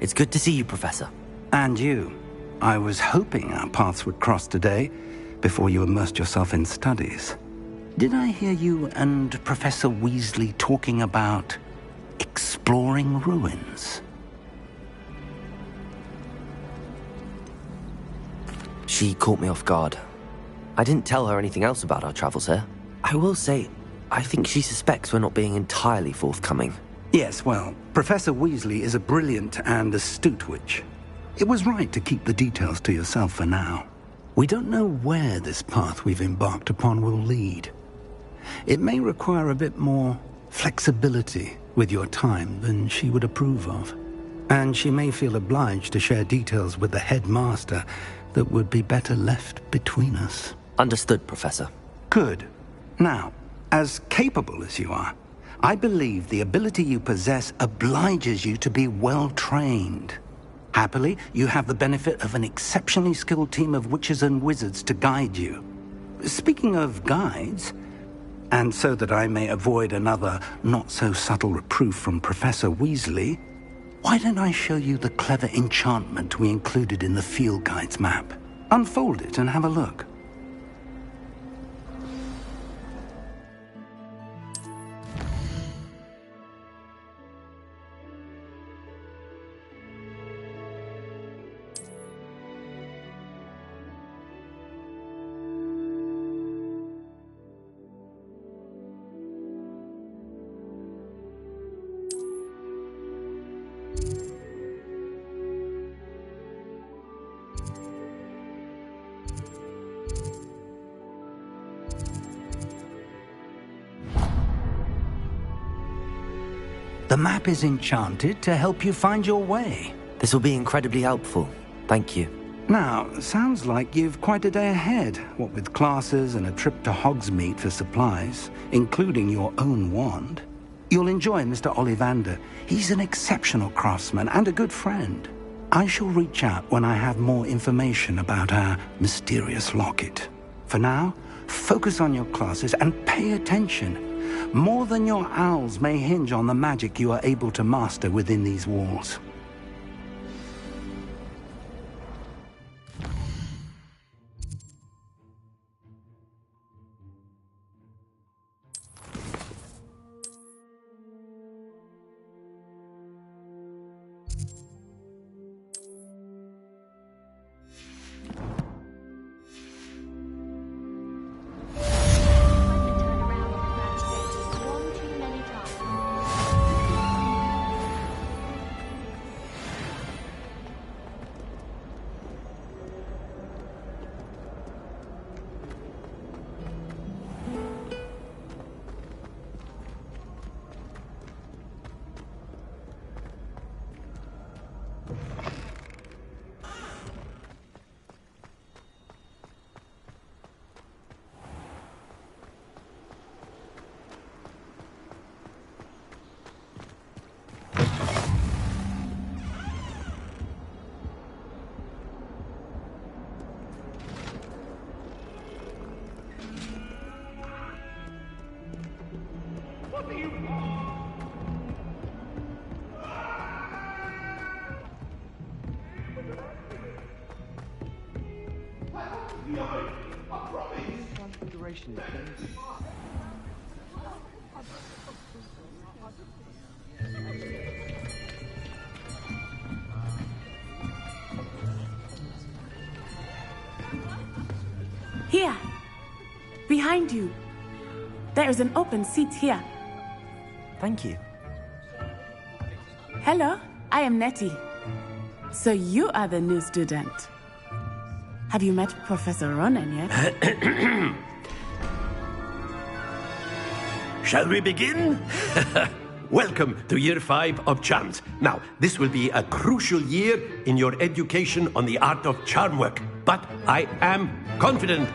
It's good to see you, Professor. And you. I was hoping our paths would cross today, before you immersed yourself in studies. Did I hear you and Professor Weasley talking about exploring ruins? She caught me off guard. I didn't tell her anything else about our travels here. I will say, I think she suspects we're not being entirely forthcoming. Yes, well, Professor Weasley is a brilliant and astute witch. It was right to keep the details to yourself for now. We don't know where this path we've embarked upon will lead. It may require a bit more flexibility with your time than she would approve of. And she may feel obliged to share details with the headmaster that would be better left between us. Understood, Professor. Good. Now, as capable as you are, I believe the ability you possess obliges you to be well-trained. Happily, you have the benefit of an exceptionally skilled team of witches and wizards to guide you. Speaking of guides, and so that I may avoid another not-so-subtle reproof from Professor Weasley, why don't I show you the clever enchantment we included in the field guide's map? Unfold it and have a look. The map is enchanted to help you find your way. This will be incredibly helpful. Thank you. Now, sounds like you've quite a day ahead, what with classes and a trip to Hogsmeade for supplies, including your own wand. You'll enjoy Mr. Ollivander. He's an exceptional craftsman and a good friend. I shall reach out when I have more information about our mysterious locket. For now, focus on your classes and pay attention. More than your owls may hinge on the magic you are able to master within these walls. Here, behind you. There is an open seat here. Thank you. Hello, I am Nettie. So you are the new student. Have you met Professor Ronan yet? Shall we begin? Welcome to Year 5 of Charms. Now, this will be a crucial year in your education on the art of charm work. But I am confident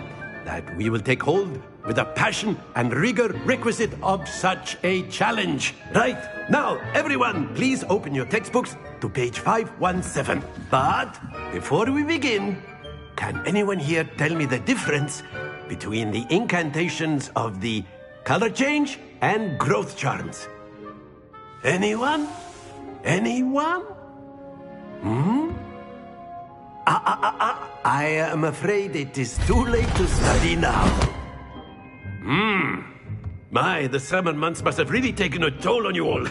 that we will take hold with the passion and rigor requisite of such a challenge. Right, now, everyone, please open your textbooks to page 517. But before we begin, can anyone here tell me the difference between the incantations of the color change and growth charms? Anyone? Anyone? I am afraid it is too late to study now. My, the summer months must have really taken a toll on you all.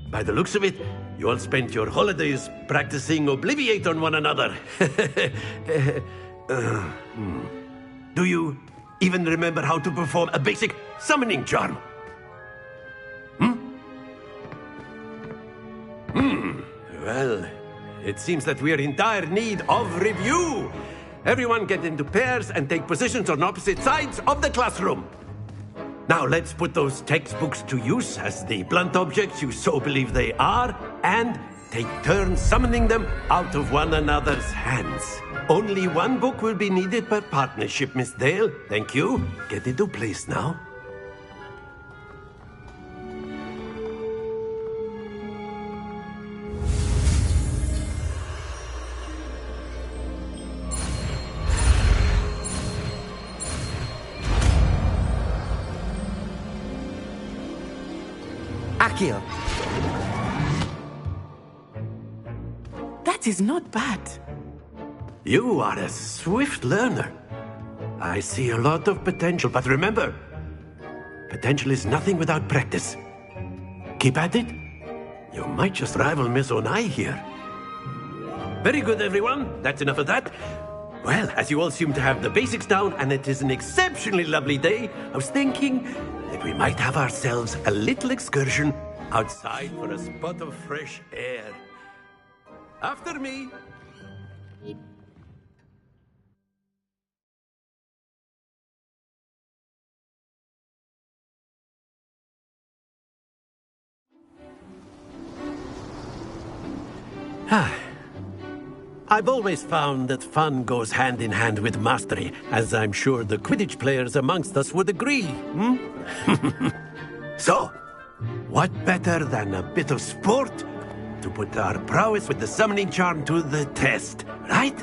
By the looks of it, you all spent your holidays practicing Obliviate on one another. Do you even remember how to perform a basic summoning charm? Well, it seems that we are in dire need of review. Everyone get into pairs and take positions on opposite sides of the classroom. Now let's put those textbooks to use as the blunt objects you so believe they are, and take turns summoning them out of one another's hands. Only one book will be needed per partnership, Miss Dale. Thank you. Get into place now. Accio! That is not bad. You are a swift learner. I see a lot of potential, but remember, potential is nothing without practice. Keep at it. You might just rival Miss Onai here. Very good, everyone. That's enough of that. Well, as you all seem to have the basics down, and it is an exceptionally lovely day, I was thinking that we might have ourselves a little excursion outside for a spot of fresh air. After me. I've always found that fun goes hand in hand with mastery, as I'm sure the Quidditch players amongst us would agree. So, what better than a bit of sport to put our prowess with the summoning charm to the test, right?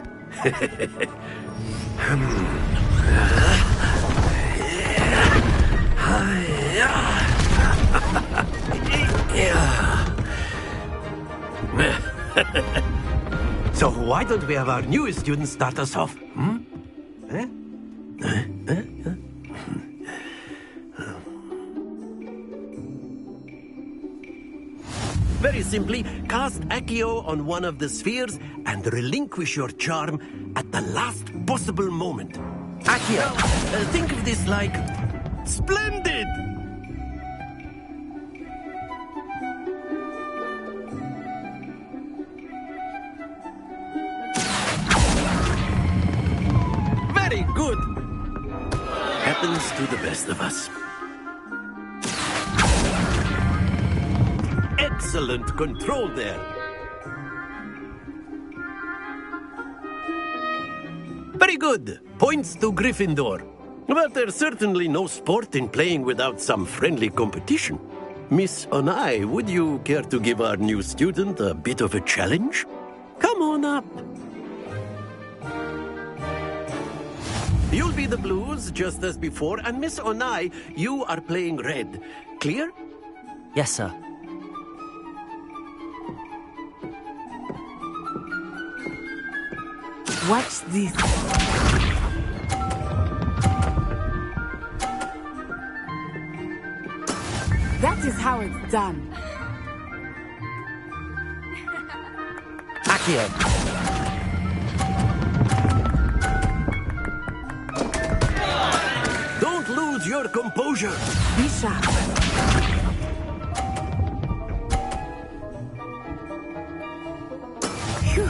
So why don't we have our newest student start us off? Very simply, cast Accio on one of the spheres and relinquish your charm at the last possible moment. Accio! Think of this like... splendid! Very good! Happens to the best of us. Excellent control there. Very good. Points to Gryffindor. But there's certainly no sport in playing without some friendly competition. Miss Onai, would you care to give our new student a bit of a challenge? Come on up. You'll be the blues, just as before, and Miss Onai, you are playing red. Clear? Yes, sir. Watch this. That is how it's done. Accio! Don't lose your composure. Be sharp. Phew.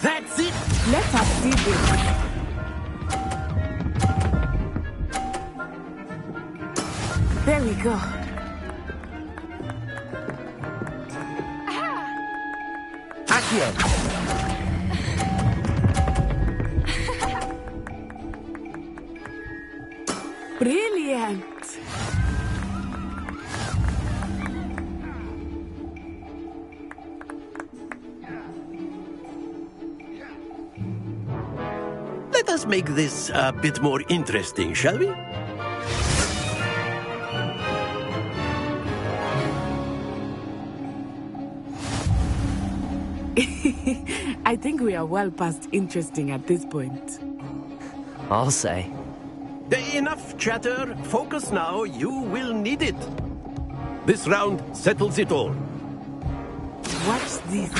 That's it. Let us see this. There we go. Accio! Brilliant. Let us make this a bit more interesting, shall we? I think we are well past interesting at this point. I'll say. Enough chatter. Focus now. You will need it. This round settles it all. Watch this.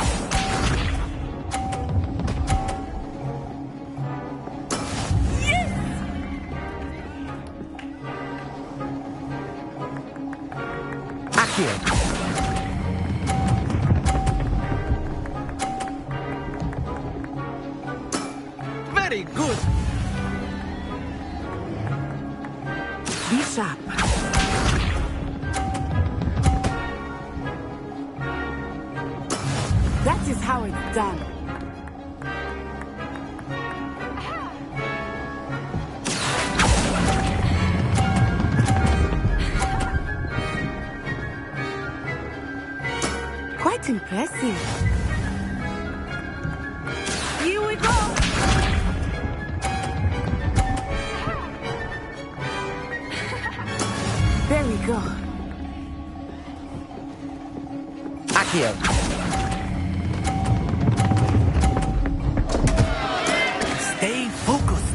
Accio! Very good. Be sharp. That is how it's done. Quite impressive. Here we go. There we go. Accio! Stay focused.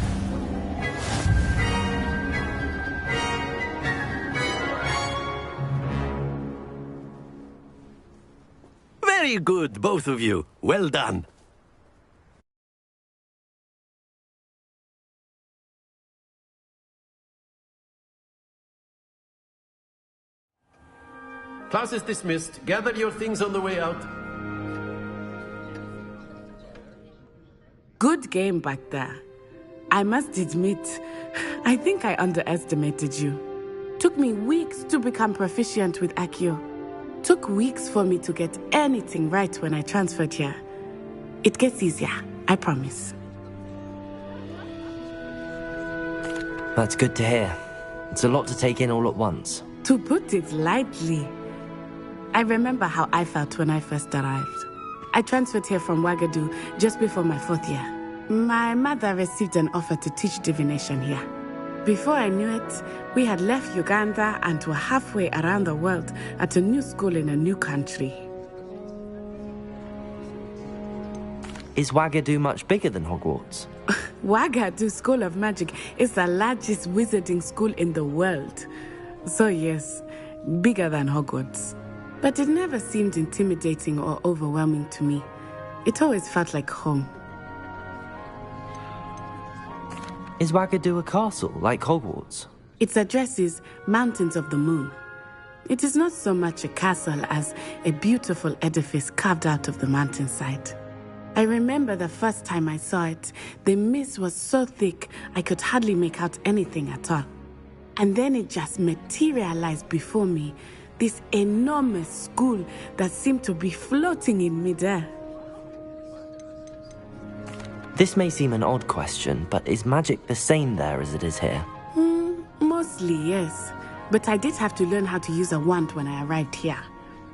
Very good, both of you. Well done. Class is dismissed. Gather your things on the way out. Good game back there. I must admit, I think I underestimated you. Took me weeks to become proficient with Accio. Took weeks for me to get anything right when I transferred here. It gets easier, I promise. That's good to hear. It's a lot to take in all at once. To put it lightly, I remember how I felt when I first arrived. I transferred here from Wagadu just before my 4th year. My mother received an offer to teach divination here. Before I knew it, we had left Uganda and were halfway around the world at a new school in a new country. Is Wagadu much bigger than Hogwarts? Wagadu School of Magic is the largest wizarding school in the world. So yes, bigger than Hogwarts. But it never seemed intimidating or overwhelming to me. It always felt like home. Is Wagadu a castle, like Hogwarts? Its address is Mountains of the Moon. It is not so much a castle as a beautiful edifice carved out of the mountainside. I remember the first time I saw it, the mist was so thick I could hardly make out anything at all. And then it just materialized before me, this enormous school that seemed to be floating in midair. This may seem an odd question, but is magic the same there as it is here? Mostly, yes. But I did have to learn how to use a wand when I arrived here.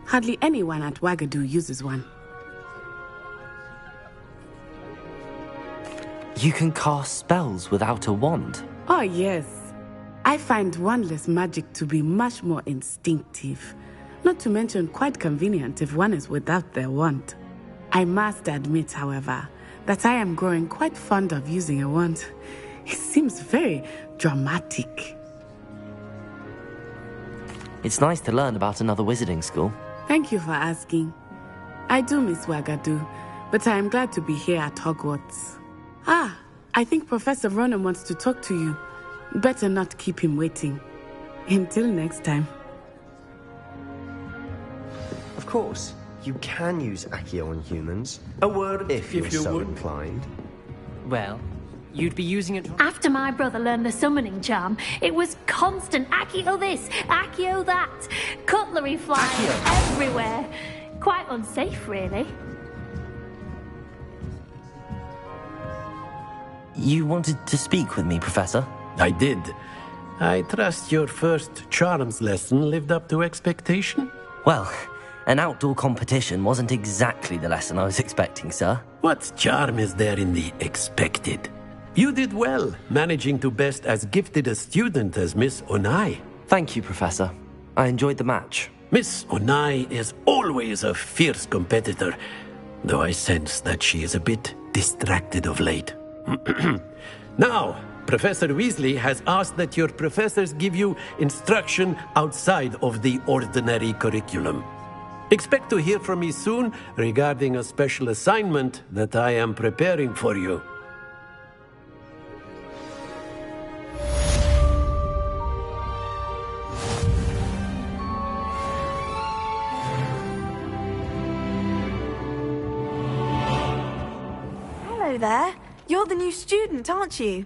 Hardly anyone at Wagadu uses one. You can cast spells without a wand? Oh, yes. I find wandless magic to be much more instinctive. Not to mention quite convenient if one is without their wand. I must admit, however, that I am growing quite fond of using a wand. It seems very dramatic. It's nice to learn about another wizarding school. Thank you for asking. I do miss Wagadu, but I am glad to be here at Hogwarts. I think Professor Ronan wants to talk to you. Better not keep him waiting. Until next time. Of course, you can use Accio on humans. A word, if you're you so would. inclined. Well, you'd be using it... After my brother learned the summoning charm, it was constant Accio this, Accio that, cutlery flying everywhere. Quite unsafe, really. You wanted to speak with me, Professor? I did. I trust your first charms lesson lived up to expectation? Well, an outdoor competition wasn't exactly the lesson I was expecting, sir. What charm is there in the expected? You did well, managing to best as gifted a student as Miss Onai. Thank you, Professor. I enjoyed the match. Miss Onai is always a fierce competitor, though I sense that she is a bit distracted of late. Now, Professor Weasley has asked that your professors give you instruction outside of the ordinary curriculum. Expect to hear from me soon regarding a special assignment that I am preparing for you. Hello there. You're the new student, aren't you?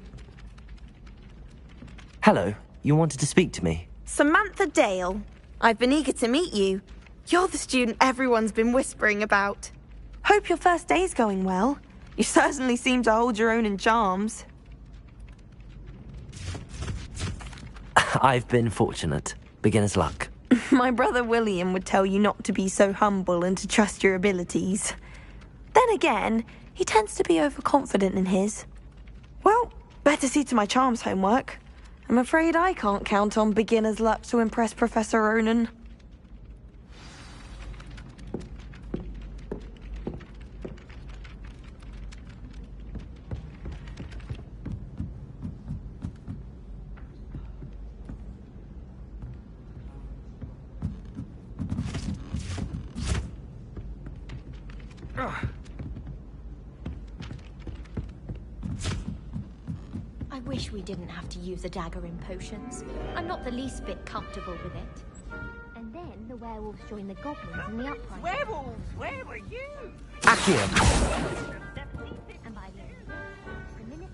Hello, you wanted to speak to me? Samantha Dale. I've been eager to meet you. You're the student everyone's been whispering about. Hope your first day's going well. You certainly seem to hold your own in charms. I've been fortunate. Beginner's luck. My brother William would tell you not to be so humble and to trust your abilities. Then again, he tends to be overconfident in his. Well, better see to my charms homework. I'm afraid I can't count on beginner's luck to impress Professor Ronan. I wish we didn't have to use a dagger in potions. I'm not the least bit comfortable with it. And then the werewolves join the goblins in the uprising. Werewolves, where were you? Accio! And by the end, the minute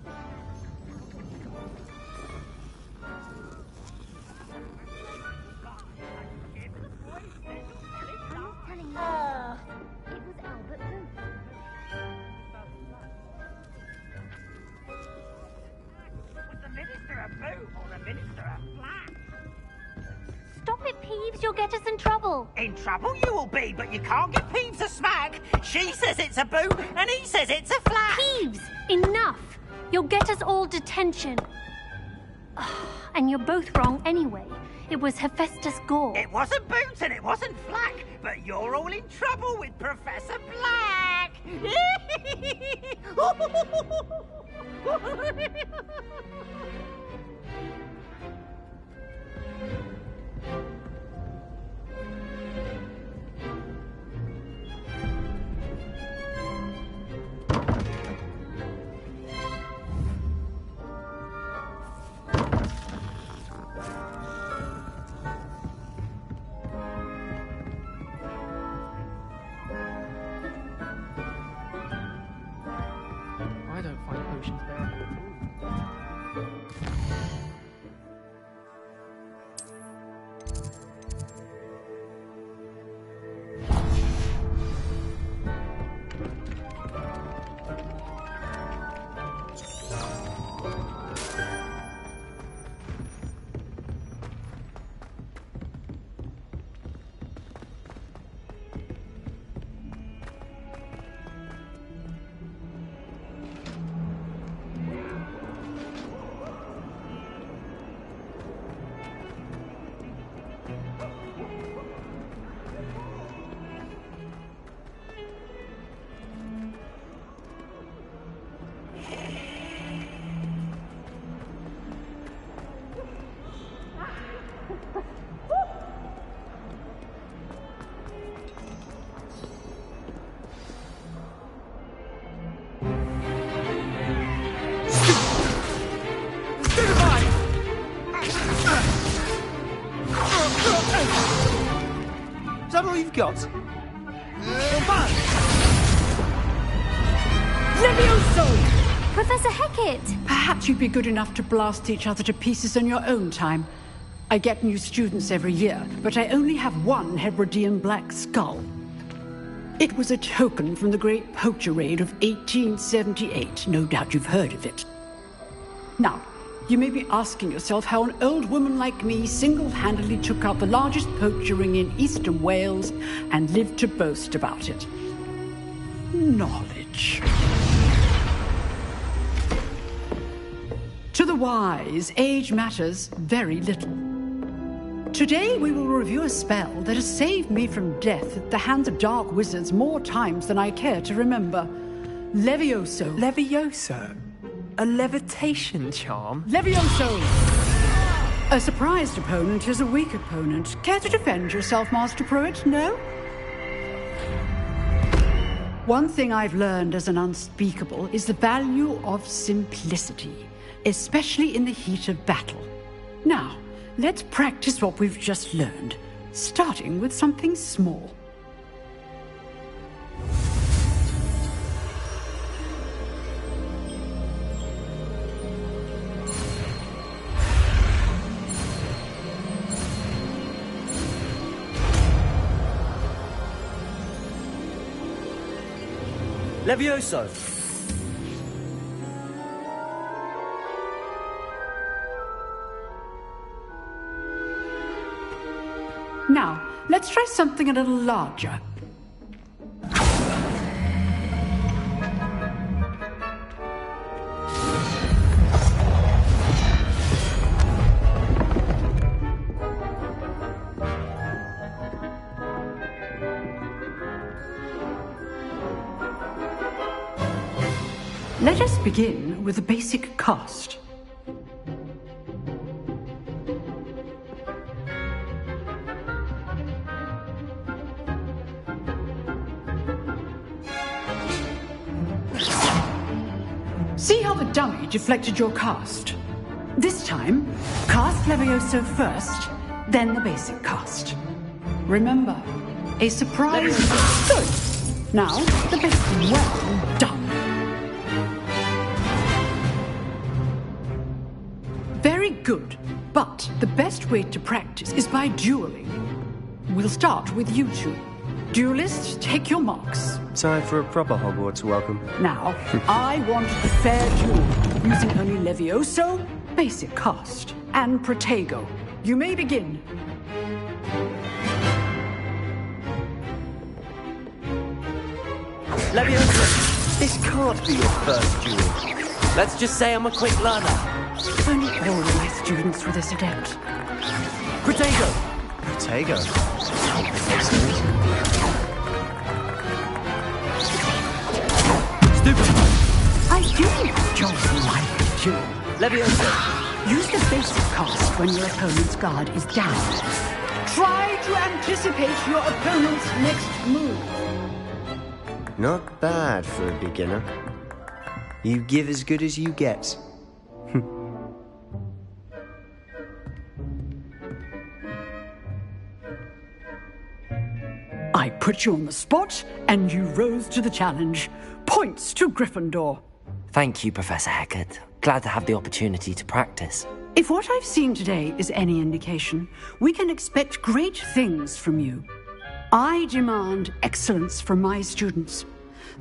telling you, it was Albert Booth. Was the minister a boot or the minister a flat? Stop it, Peeves. You'll get us in trouble. In trouble you will be, but you can't get Peeves a smack. She says it's a boot and he says it's a flat. Peeves, enough. You'll get us all detention. And you're both wrong anyway. It was Hephaestus Gore. It wasn't Boots and it wasn't Flack, but you're all in trouble with Professor Black. I don't find potions bearable at all. Is that all you've got? Levioso! Professor Hecat! Perhaps you'd be good enough to blast each other to pieces on your own time. I get new students every year, but I only have one Hebridean black skull. It was a token from the Great Poacher Raid of 1878. No doubt you've heard of it. Now, you may be asking yourself how an old woman like me single-handedly took out the largest poacher ring in eastern Wales and lived to boast about it. Knowledge. the wise, age matters very little. Today we will review a spell that has saved me from death at the hands of dark wizards more times than I care to remember. Levioso. Levioso? A levitation charm? Levioso! A surprised opponent is a weak opponent. Care to defend yourself, Master Pruitt? No? One thing I've learned as an unspeakable is the value of simplicity, especially in the heat of battle. Now, let's practice what we've just learned, starting with something small. Levioso! Now, let's try something a little larger. Let us begin with the basic cast. See how the dummy deflected your cast? This time, cast Levioso first, then the basic cast. Remember, a surprise. Good. Now, the basic. Well done. Very good, but the best way to practice is by dueling. We'll start with you two. Duelists, take your marks. Time for a proper Hogwarts welcome. Now, I want a fair duel, using only Levioso, basic cast, and Protego. You may begin. Levioso, this can't be your first duel. Let's just say I'm a quick learner. Only all my students were this adept. Protego! Protego? Stupid! I do enjoy my duel. Levioso! Use the basic cast when your opponent's guard is down. Try to anticipate your opponent's next move. Not bad for a beginner. You give as good as you get. I put you on the spot, and you rose to the challenge. Points to Gryffindor. Thank you, Professor Hecat. Glad to have the opportunity to practice. If what I've seen today is any indication, we can expect great things from you. I demand excellence from my students.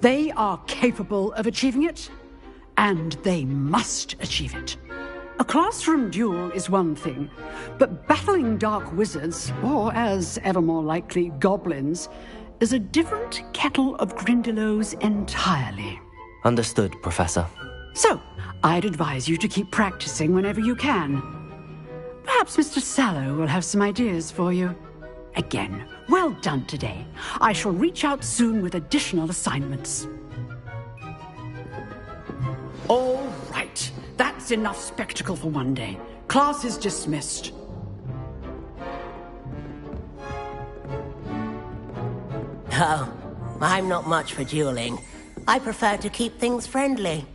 They are capable of achieving it, and they must achieve it. A classroom duel is one thing, but battling dark wizards, or as ever more likely, goblins, is a different kettle of Grindylows entirely. Understood, Professor. So, I'd advise you to keep practicing whenever you can. Perhaps Mr. Sallow will have some ideas for you. Again, well done today. I shall reach out soon with additional assignments. All right. That's enough spectacle for one day. Class is dismissed. Oh, I'm not much for dueling. I prefer to keep things friendly.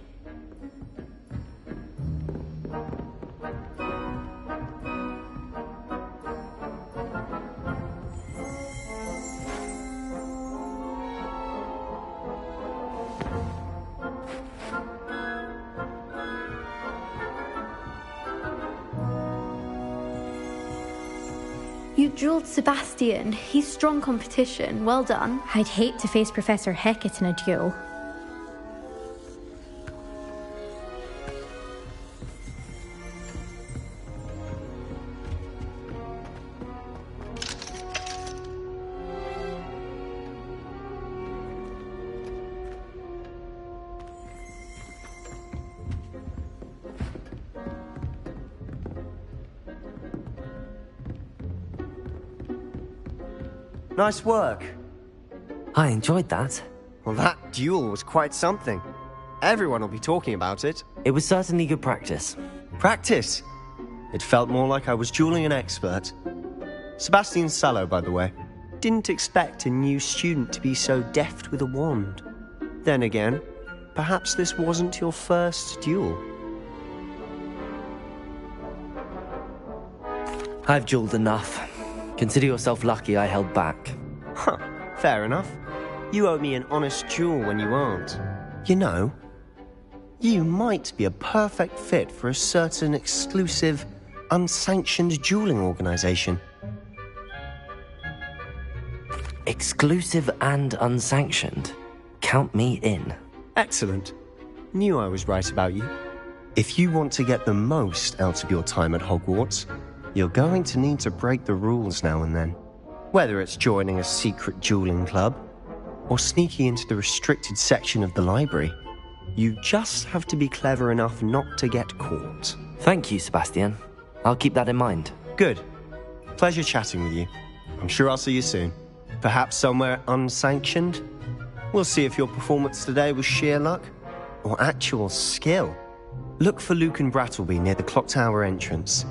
You dueled Sebastian. He's strong competition. Well done. I'd hate to face Professor Hecat in a duel. Nice work. I enjoyed that. Well, that duel was quite something. Everyone will be talking about it. It was certainly good practice. Practice? It felt more like I was dueling an expert. Sebastian Sallow, by the way. Didn't expect a new student to be so deft with a wand. Then again, perhaps this wasn't your first duel. I've dueled enough. Consider yourself lucky I held back. Huh, fair enough. You owe me an honest duel when you aren't. You know, you might be a perfect fit for a certain exclusive, unsanctioned dueling organization. Exclusive and unsanctioned. Count me in. Excellent. Knew I was right about you. If you want to get the most out of your time at Hogwarts, you're going to need to break the rules now and then. Whether it's joining a secret dueling club, or sneaking into the restricted section of the library, you just have to be clever enough not to get caught. Thank you, Sebastian. I'll keep that in mind. Good. Pleasure chatting with you. I'm sure I'll see you soon. Perhaps somewhere unsanctioned? We'll see if your performance today was sheer luck or actual skill. Look for Luke and Brattleby near the clock tower entrance.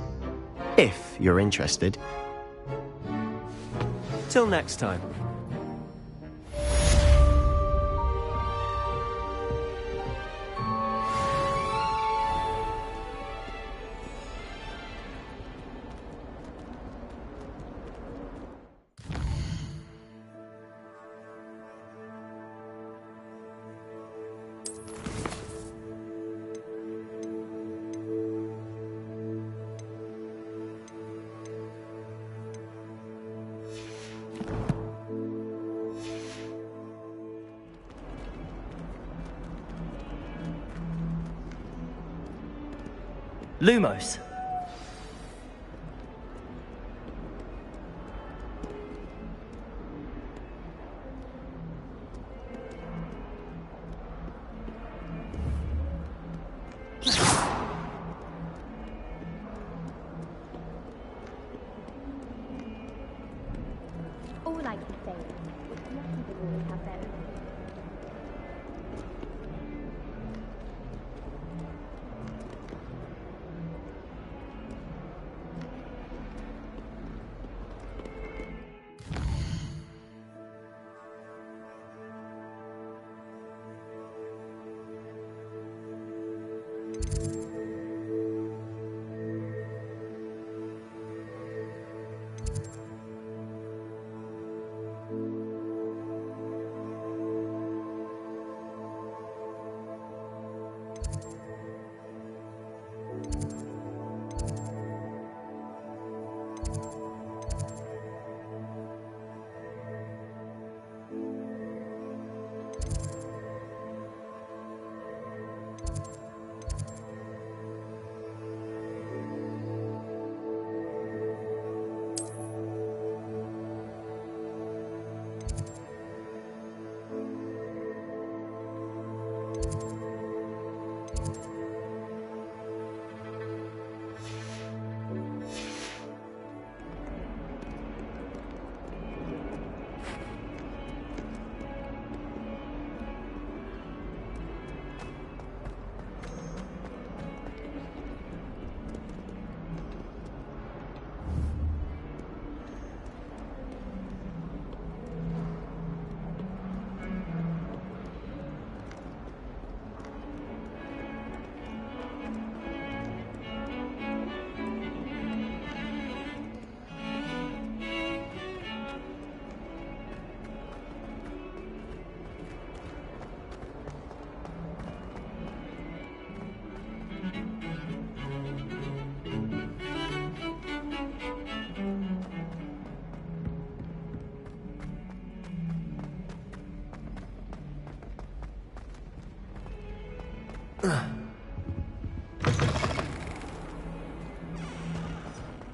If you're interested. Till next time. Lumos. All I can say is, it's lucky to always have them.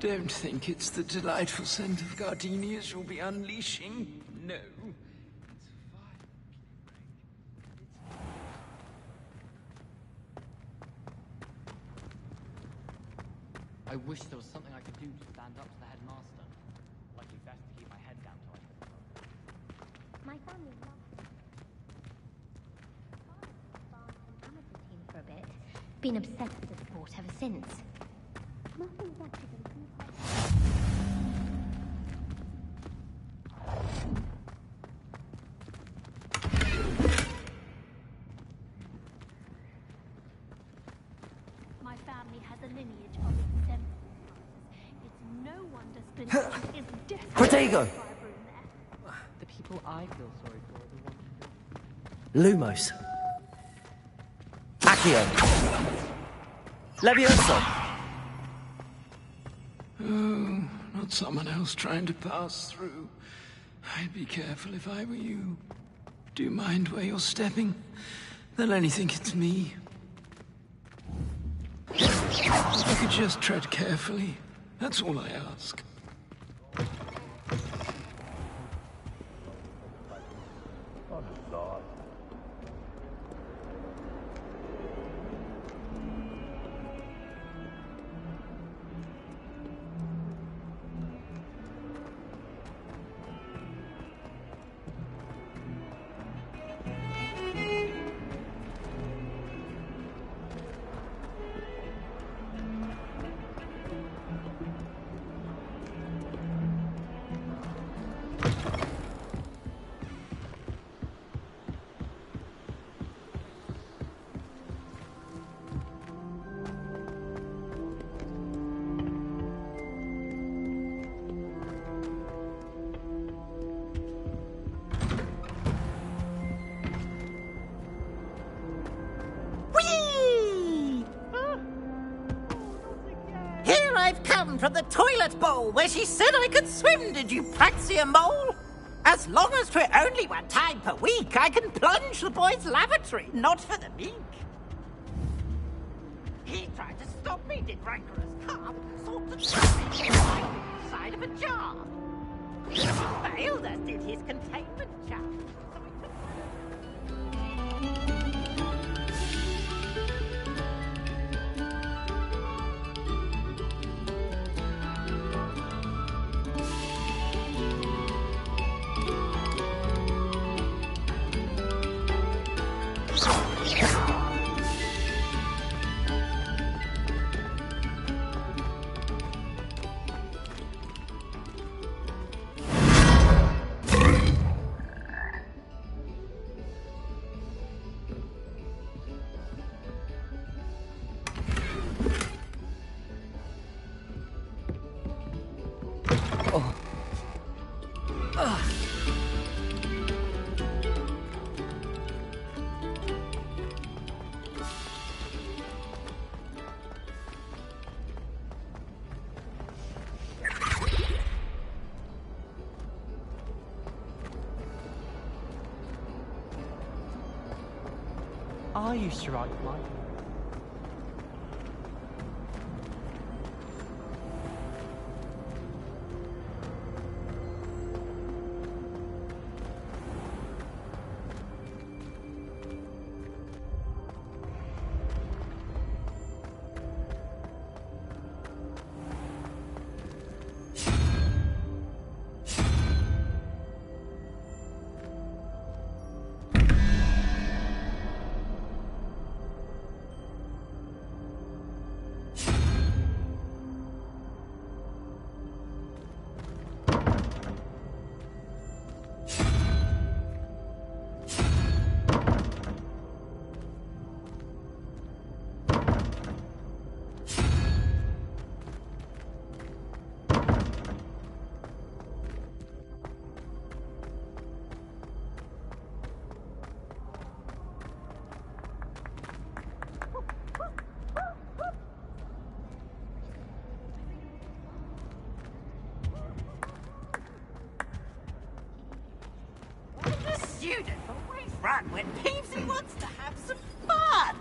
Don't think it's the delightful scent of gardenias you'll be unleashing. No. I wish there was something I could do to stand up to the headmaster. Likely best to keep my head down till I For a bit. Been obsessed with the sport ever since. Nothing's actually been My family has a lineage of exemplary fighters. It's no wonder Splinter is desperate. Protego! The people I feel sorry for are the ones Lumos. Accio. Levioso. Oh, not someone else trying to pass through. I'd be careful if I were you. Do you mind where you're stepping? They'll only think it's me. If you could just tread carefully, that's all I ask. From the toilet bowl where she said I could swim, did you praxia mole? As long as 'twere only one time per week, I can plunge the boy's lavatory, not for the meek. He tried to stop me, did rancorous carp, sought to trap me inside of a jar. He failed, as did his containment charm. I used to ride mine. Student always run when Peevesy wants to have some fun.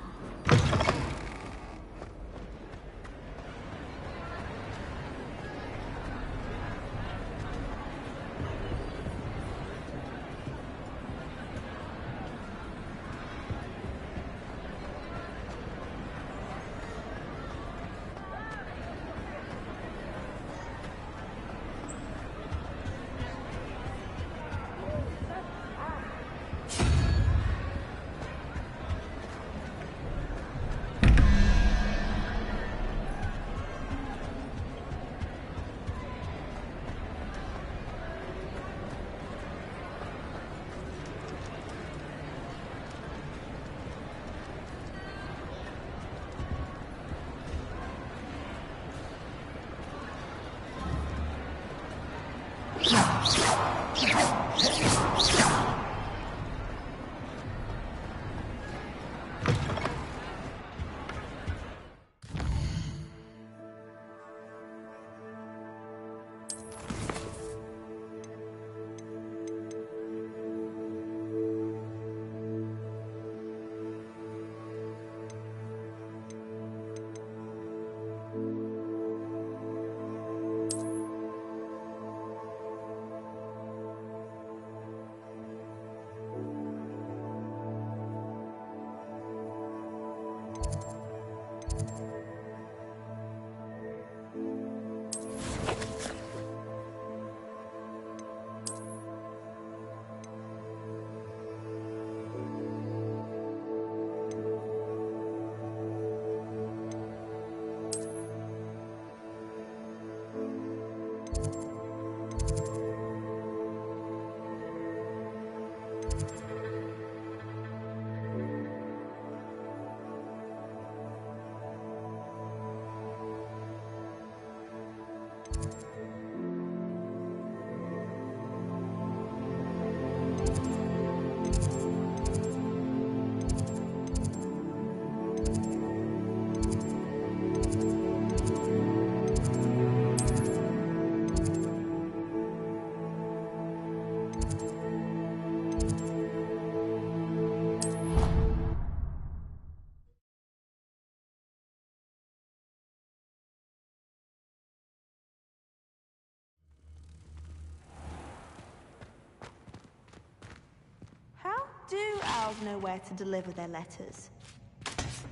Do owls know where to deliver their letters?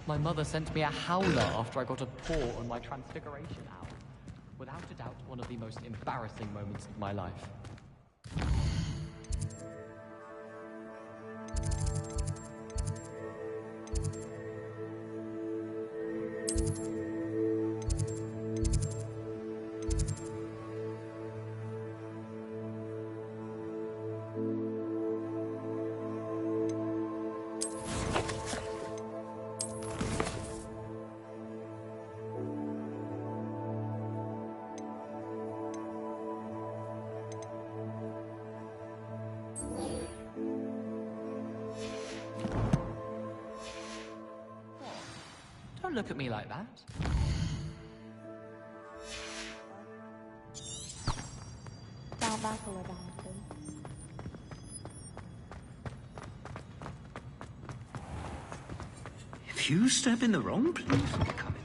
My mother sent me a howler after I got a paw on my transfiguration owl. Without a doubt, one of the most embarrassing moments of my life. Don't look at me like that. If you step in the wrong place, I'll come in.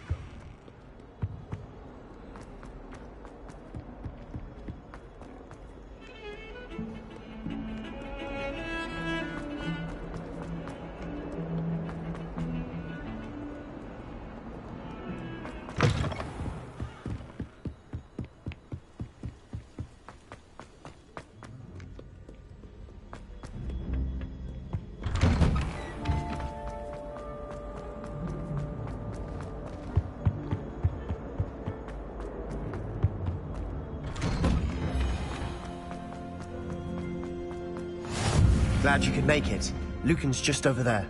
Glad you could make it. Lucan's just over there.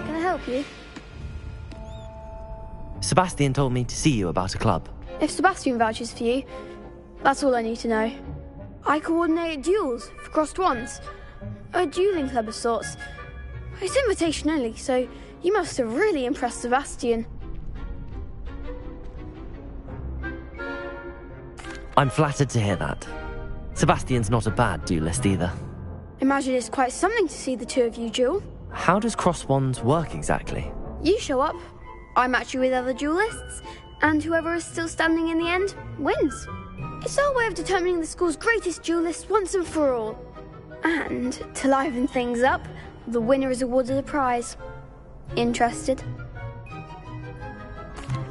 Can I help you? Sebastian told me to see you about a club. If Sebastian vouches for you, that's all I need to know. I coordinate duels for crossed wands. A dueling club of sorts. It's invitation only, so you must have really impressed Sebastian. I'm flattered to hear that. Sebastian's not a bad duelist either. Imagine it's quite something to see the two of you duel. How does cross wands work exactly? You show up, I match you with other duelists, and whoever is still standing in the end wins. It's our way of determining the school's greatest duelist once and for all. And, to liven things up, the winner is awarded a prize. Interested?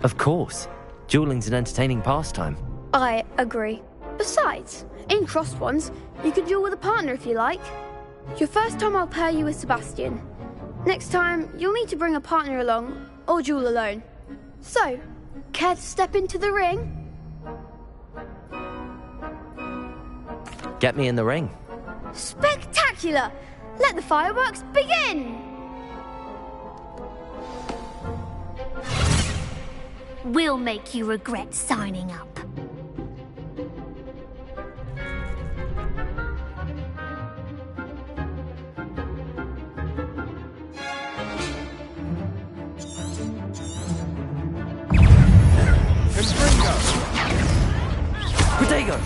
Of course. Dueling's an entertaining pastime. I agree. Besides, in crossed ones, you can duel with a partner if you like. Your first time I'll pair you with Sebastian. Next time, you'll need to bring a partner along, or duel alone. So, care to step into the ring? Get me in the ring. Spectacular! Let the fireworks begin! We'll make you regret signing up. Protego!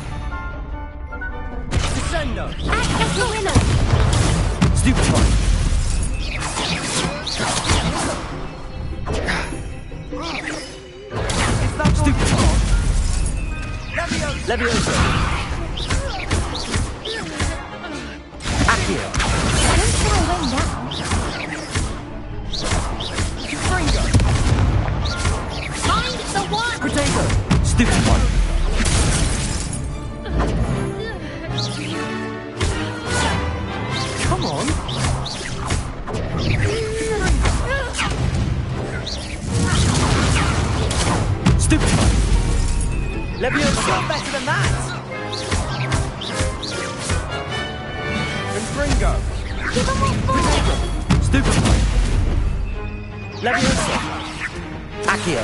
Descendo! Act as the winner! Stupefy! Stupefy! Levioso! Accio! Don't try way down. Confringo! Find the one! Protego! Stupefy! Come on! Stupefy! Levioso! Better than that! Confringo! Give them more fire! Stupefy! Levioso! Accio!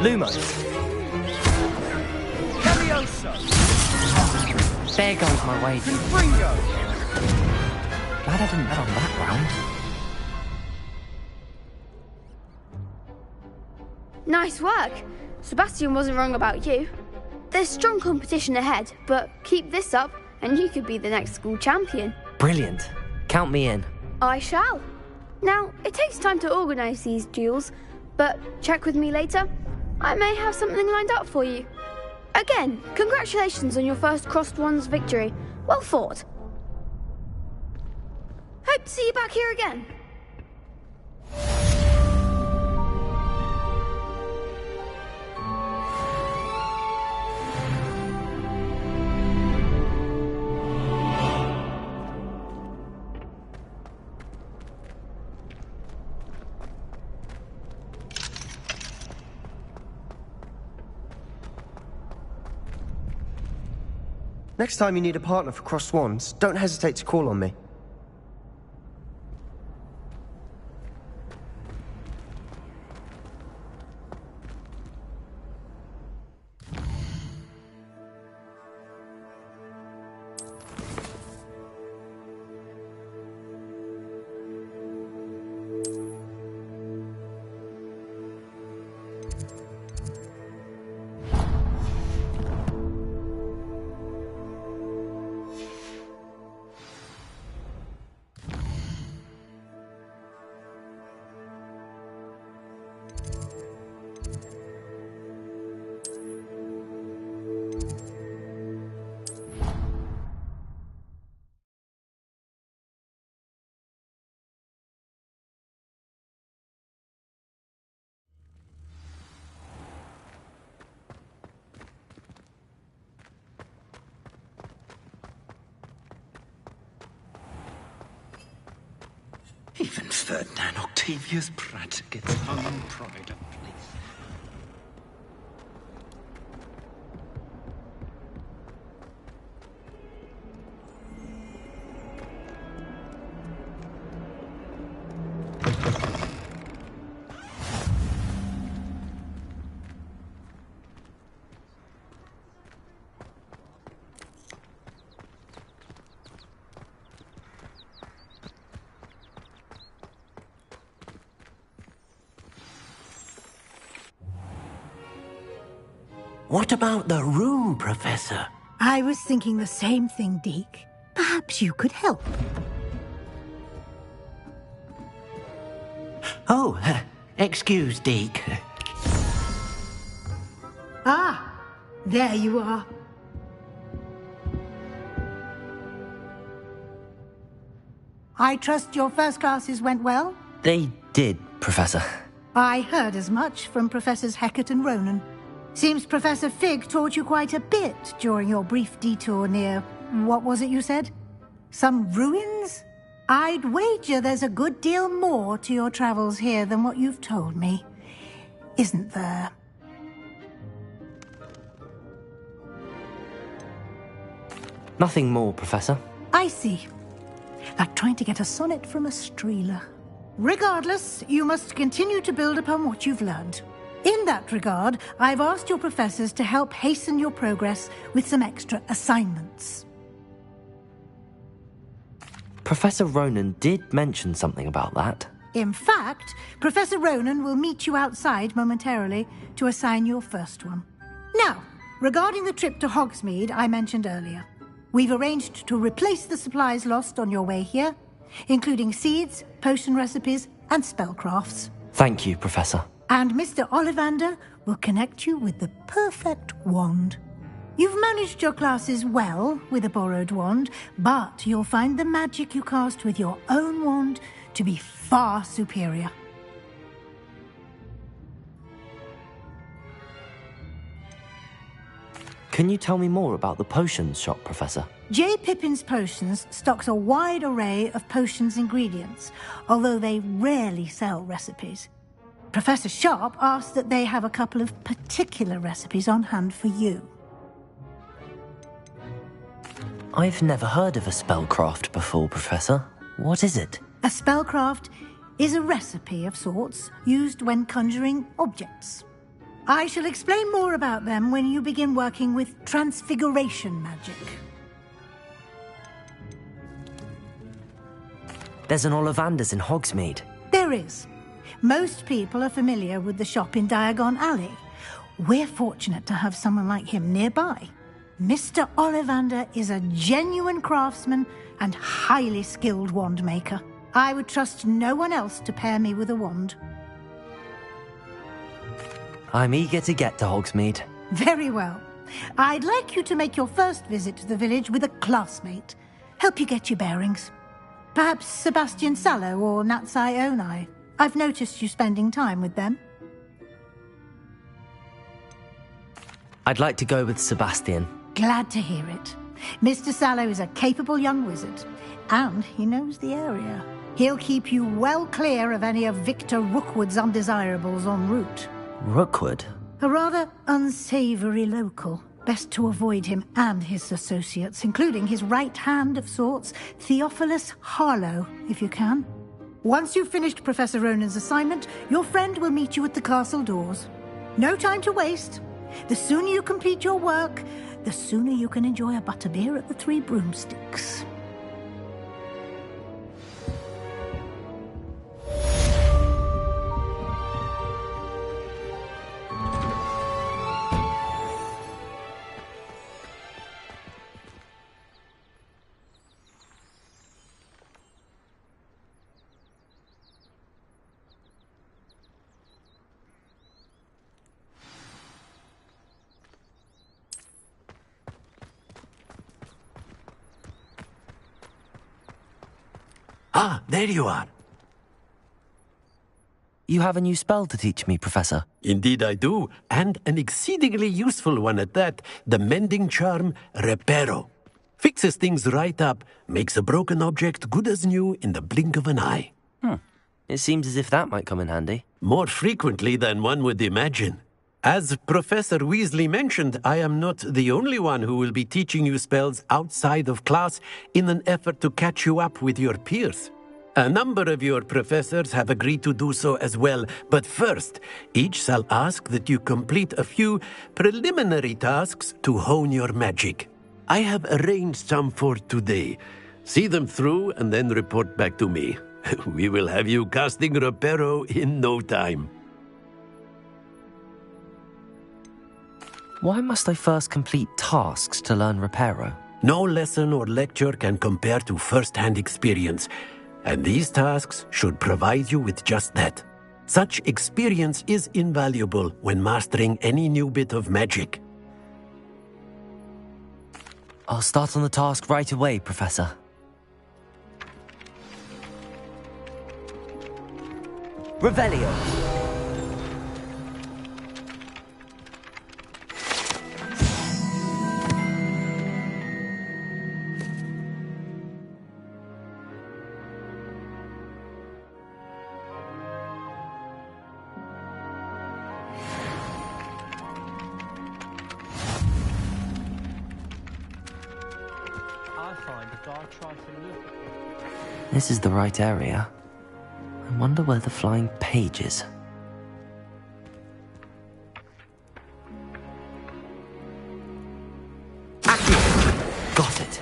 Lumo! Levioso! There goes my wages. Confringo! Glad I didn't bet on that round. Nice work. Sebastian wasn't wrong about you. There's strong competition ahead, but keep this up and you could be the next school champion. Brilliant. Count me in. I shall. Now, it takes time to organise these duels, but check with me later. I may have something lined up for you. Again, congratulations on your first Crossed Ones victory. Well fought. Hope to see you back here again. Next time you need a partner for Crossed Swans, don't hesitate to call on me. Even Ferdinand Octavius Pratt gets hung in pride of place. What about the room, Professor? I was thinking the same thing, Deke. Perhaps you could help. Oh, excuse, Deke. Ah, there you are. I trust your first classes went well? They did, Professor. I heard as much from Professors Hecat and Ronan. Seems Professor Fig taught you quite a bit during your brief detour near... what was it you said? Some ruins? I'd wager there's a good deal more to your travels here than what you've told me. Isn't there? Nothing more, Professor. I see. Like trying to get a sonnet from a streeler. Regardless, you must continue to build upon what you've learned. In that regard, I've asked your professors to help hasten your progress with some extra assignments. Professor Ronan did mention something about that. In fact, Professor Ronan will meet you outside momentarily to assign your first one. Now, regarding the trip to Hogsmeade I mentioned earlier, we've arranged to replace the supplies lost on your way here, including seeds, potion recipes, and spellcrafts. Thank you, Professor. And Mr. Ollivander will connect you with the perfect wand. You've managed your classes well with a borrowed wand, but you'll find the magic you cast with your own wand to be far superior. Can you tell me more about the potions shop, Professor? J. Pippin's Potions stocks a wide array of potions ingredients, although they rarely sell recipes. Professor Sharp asked that they have a couple of particular recipes on hand for you. I've never heard of a spellcraft before, Professor. What is it? A spellcraft is a recipe of sorts used when conjuring objects. I shall explain more about them when you begin working with transfiguration magic. There's an Ollivander's in Hogsmeade. There is. Most people are familiar with the shop in Diagon Alley. We're fortunate to have someone like him nearby. Mr. Ollivander is a genuine craftsman and highly skilled wand maker. I would trust no one else to pair me with a wand. I'm eager to get to Hogsmeade. Very well. I'd like you to make your first visit to the village with a classmate. Help you get your bearings. Perhaps Sebastian Sallow or Natsai Onai. I've noticed you spending time with them. I'd like to go with Sebastian. Glad to hear it. Mr. Sallow is a capable young wizard, and he knows the area. He'll keep you well clear of any of Victor Rookwood's undesirables en route. Rookwood? A rather unsavoury local. Best to avoid him and his associates, including his right hand of sorts, Theophilus Harlow, if you can. Once you've finished Professor Ronan's assignment, your friend will meet you at the castle doors. No time to waste. The sooner you complete your work, the sooner you can enjoy a butterbeer at the Three Broomsticks. Ah, there you are. You have a new spell to teach me, Professor. Indeed I do, and an exceedingly useful one at that. The mending charm, Reparo. Fixes things right up, makes a broken object good as new in the blink of an eye. It seems as if that might come in handy. More frequently than one would imagine. As Professor Weasley mentioned, I am not the only one who will be teaching you spells outside of class in an effort to catch you up with your peers. A number of your professors have agreed to do so as well, but first, each shall ask that you complete a few preliminary tasks to hone your magic. I have arranged some for today. See them through and then report back to me. We will have you casting Reparo in no time. Why must I first complete tasks to learn Reparo? No lesson or lecture can compare to first-hand experience, and these tasks should provide you with just that. Such experience is invaluable when mastering any new bit of magic. I'll start on the task right away, Professor. Revelio. This is the right area. I wonder where the flying page is. Got it.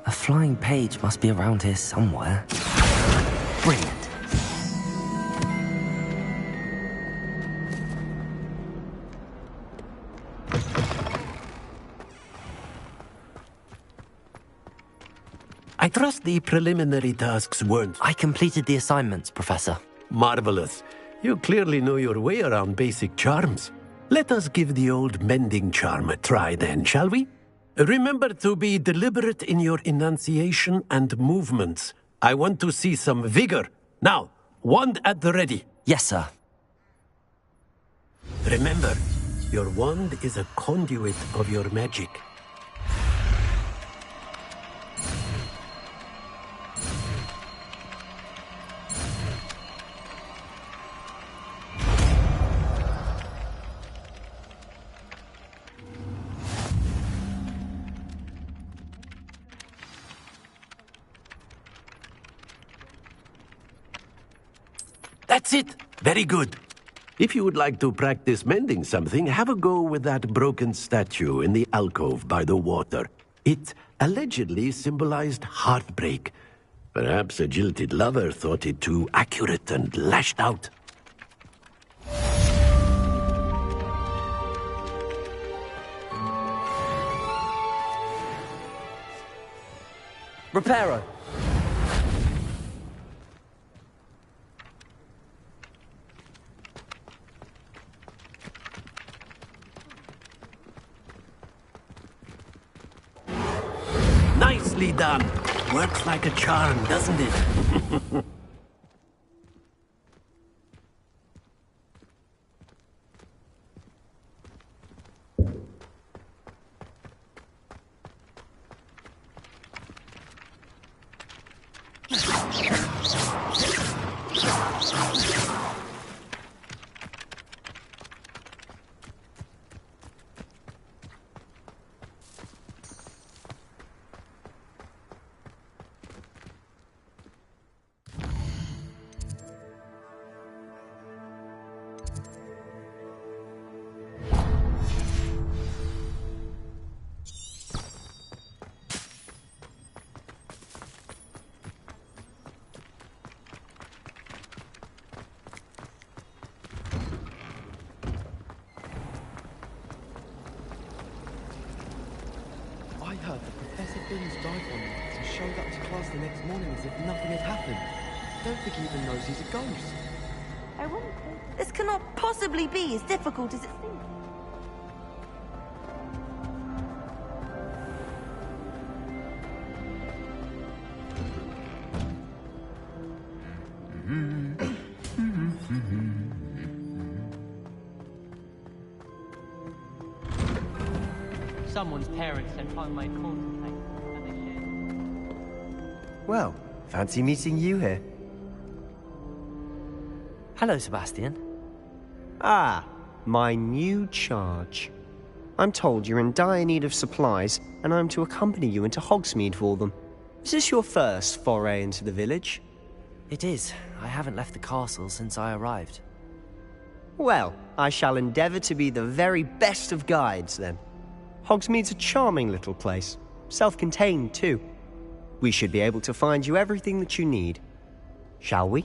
A flying page must be around here somewhere. Brilliant. I trust the preliminary tasks weren't... I completed the assignments, Professor. Marvelous. You clearly know your way around basic charms. Let us give the old mending charm a try then, shall we? Remember to be deliberate in your enunciation and movements. I want to see some vigor. Now, wand at the ready. Yes, sir. Remember, your wand is a conduit of your magic. That's it! Very good. If you would like to practice mending something, have a go with that broken statue in the alcove by the water. It allegedly symbolized heartbreak. Perhaps a jilted lover thought it too accurate and lashed out. Reparo. Nicely done. Works like a charm, doesn't it? showed up to class the next morning as if nothing had happened. I don't think he even knows he's a ghost. I wouldn't think this cannot possibly be as difficult as it seems. Someone's parents sent home my corn cake, and they shared. Well, fancy meeting you here. Hello, Sebastian. Ah, my new charge. I'm told you're in dire need of supplies, and I'm to accompany you into Hogsmeade for them. Is this your first foray into the village? It is. I haven't left the castle since I arrived. Well, I shall endeavour to be the very best of guides, then. Hogsmeade's a charming little place. Self-contained, too. We should be able to find you everything that you need. Shall we?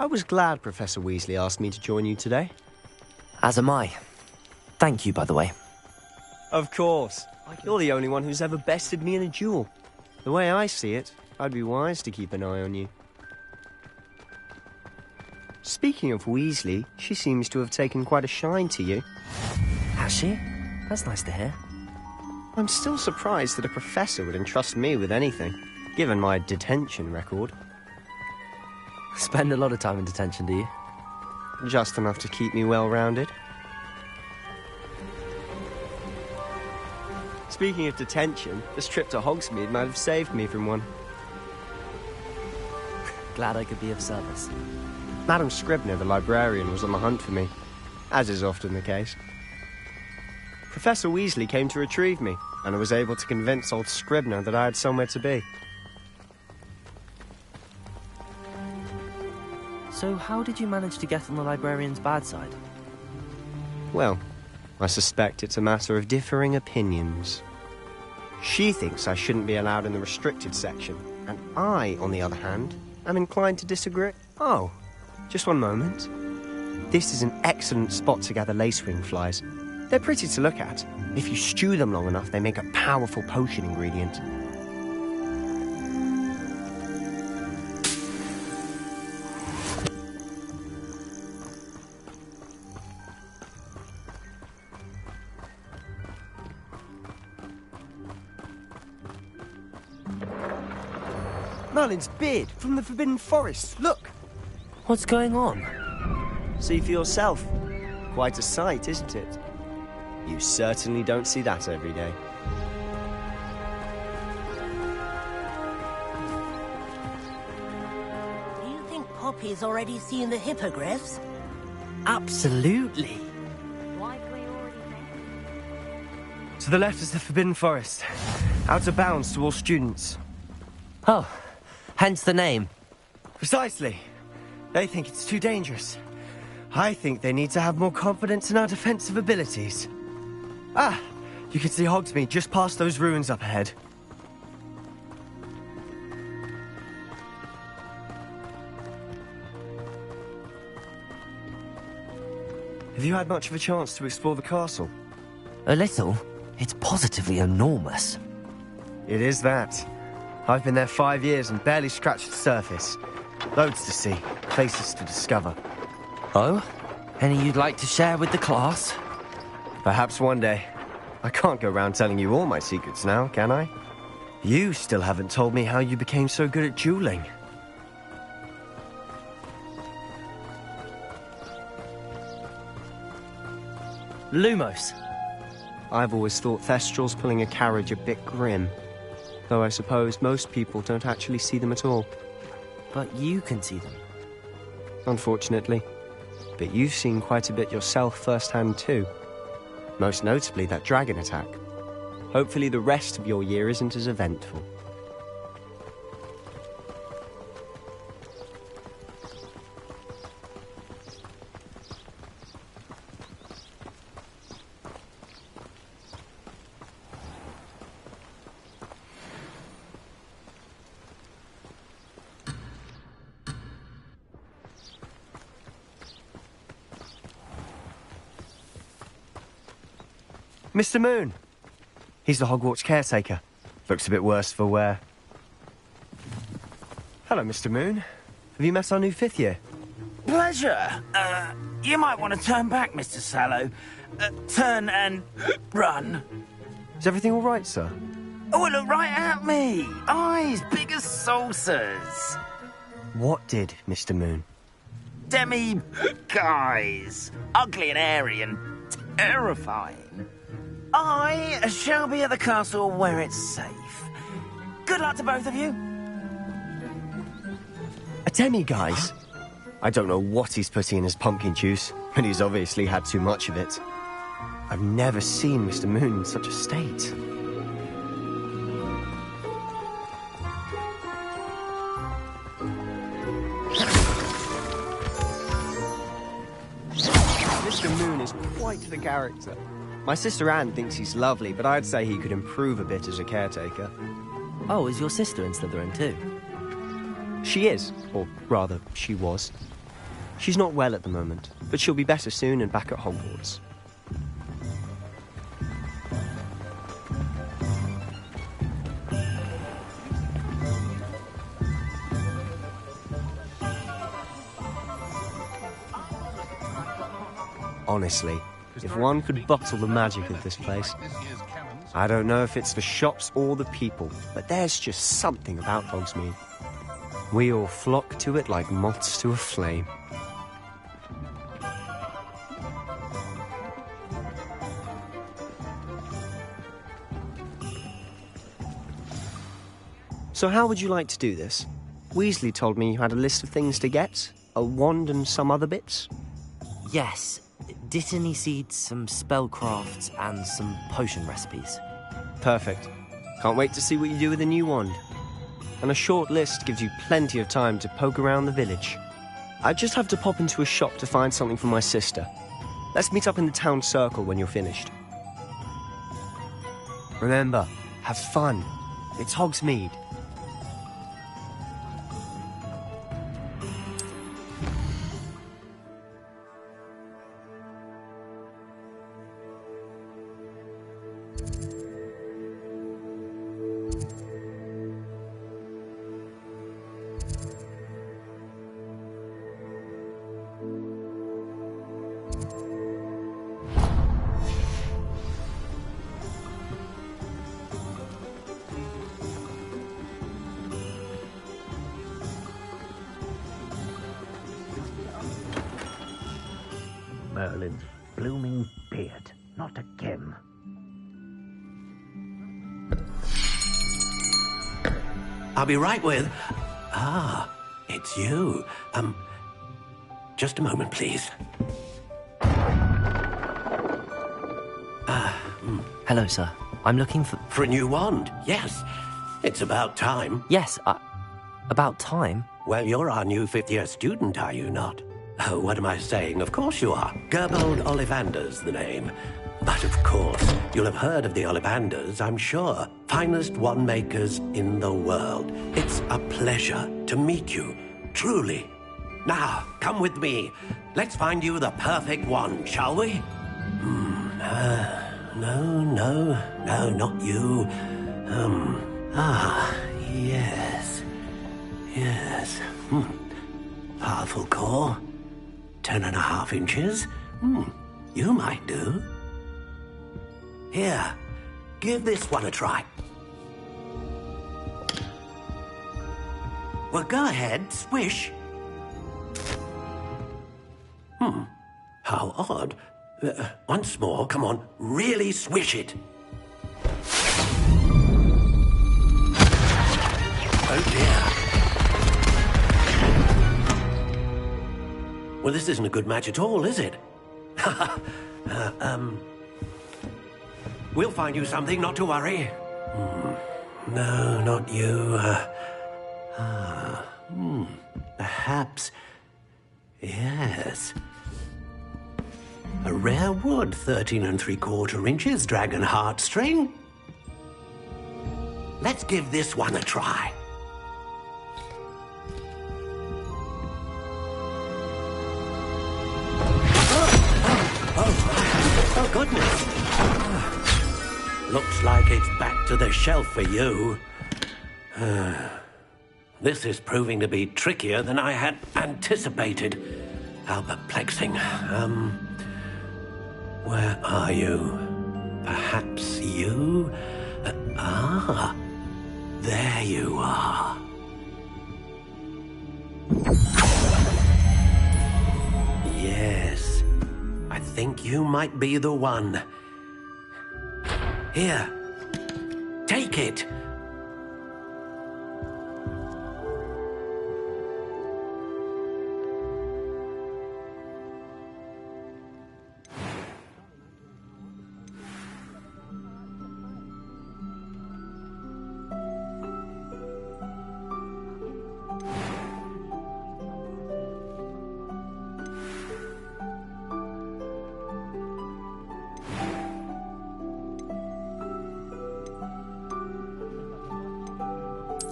I was glad Professor Weasley asked me to join you today. As am I. Thank you, by the way. Of course. You're the only one who's ever bested me in a duel. The way I see it, I'd be wise to keep an eye on you. Speaking of Weasley, she seems to have taken quite a shine to you. Has she? That's nice to hear. I'm still surprised that a professor would entrust me with anything, given my detention record. Spend a lot of time in detention, do you? Just enough to keep me well-rounded. Speaking of detention, this trip to Hogsmeade might have saved me from one. Glad I could be of service. Madam Scribner, the librarian, was on the hunt for me, as is often the case. Professor Weasley came to retrieve me, and I was able to convince old Scribner that I had somewhere to be. So how did you manage to get on the librarian's bad side? Well, I suspect it's a matter of differing opinions. She thinks I shouldn't be allowed in the restricted section, and I, on the other hand, am inclined to disagree. Oh, just one moment. This is an excellent spot to gather lacewing flies. They're pretty to look at. If you stew them long enough, they make a powerful potion ingredient. Merlin's beard from the Forbidden Forest. Look! What's going on? See for yourself. Quite a sight, isn't it? You certainly don't see that every day. Do you think Poppy's already seen the hippogriffs? Absolutely. To the left is the Forbidden Forest. Out of bounds to all students. Oh, hence the name. Precisely. They think it's too dangerous. I think they need to have more confidence in our defensive abilities. Ah, you can see Hogsmeade just past those ruins up ahead. Have you had much of a chance to explore the castle? A little. It's positively enormous. It is that. I've been there 5 years and barely scratched the surface. Loads to see, places to discover. Oh? Any you'd like to share with the class? Perhaps one day. I can't go around telling you all my secrets now, can I? You still haven't told me how you became so good at dueling. Lumos. I've always thought Thestrals pulling a carriage a bit grim. Though I suppose most people don't actually see them at all. But you can see them. Unfortunately. But you've seen quite a bit yourself firsthand too. Most notably that dragon attack. Hopefully the rest of your year isn't as eventful. Mr. Moon! He's the Hogwarts caretaker. Looks a bit worse for wear. Hello, Mr. Moon. Have you met our new 5th year? Pleasure. You might want to turn back, Mr. Sallow. Turn and run. Is everything all right, sir? Oh, look right at me. Eyes big as saucers. What did, Mr. Moon? Guys. Ugly and airy and terrifying. I shall be at the castle where it's safe. Good luck to both of you. A demi-guise? I don't know what he's putting in his pumpkin juice, and he's obviously had too much of it. I've never seen Mr. Moon in such a state. Mr. Moon is quite the character. My sister Anne thinks he's lovely, but I'd say he could improve a bit as a caretaker. Oh, is your sister in Slytherin too? She is, or rather, she was. She's not well at the moment, but she'll be better soon and back at Hogwarts. Honestly, if one could bottle the magic of this place, I don't know if it's the shops or the people, but there's just something about Hogsmeade. We all flock to it like moths to a flame. So how would you like to do this? Weasley told me you had a list of things to get, a wand and some other bits. Yes. Dittany seeds, some spellcrafts, and some potion recipes. Perfect. Can't wait to see what you do with the new wand. And a short list gives you plenty of time to poke around the village. I just have to pop into a shop to find something for my sister. Let's meet up in the town circle when you're finished. Remember, have fun. It's Hogsmeade. Merlin's blooming beard. Not again. I'll be right with... Ah, it's you. Just a moment, please. Hello, sir. I'm looking for... For a new wand, yes. It's about time. Yes, about time? Well, you're our new fifth-year student, are you not? Oh, what am I saying? Of course you are. Gerbold Ollivander's the name. But of course, you'll have heard of the Ollivanders, I'm sure. Finest wand makers in the world. It's a pleasure to meet you, truly. Now, come with me. Let's find you the perfect wand, shall we? No, not you. Yes. Powerful core. 10.5 inches. You might do. Here, give this one a try. Well, go ahead, swish. How odd. Once more, come on, really swish it. Oh dear. Well, this isn't a good match at all, is it? We'll find you something, not to worry. No, not you. Perhaps... Yes. A rare wood, 13 3/4 inches, dragon heartstring. Let's give this one a try. Oh, goodness. Looks like it's back to the shelf for you. This is proving to be trickier than I had anticipated. How perplexing. Where are you? Perhaps you? There you are. Yes. I think you might be the one. Here. Take it.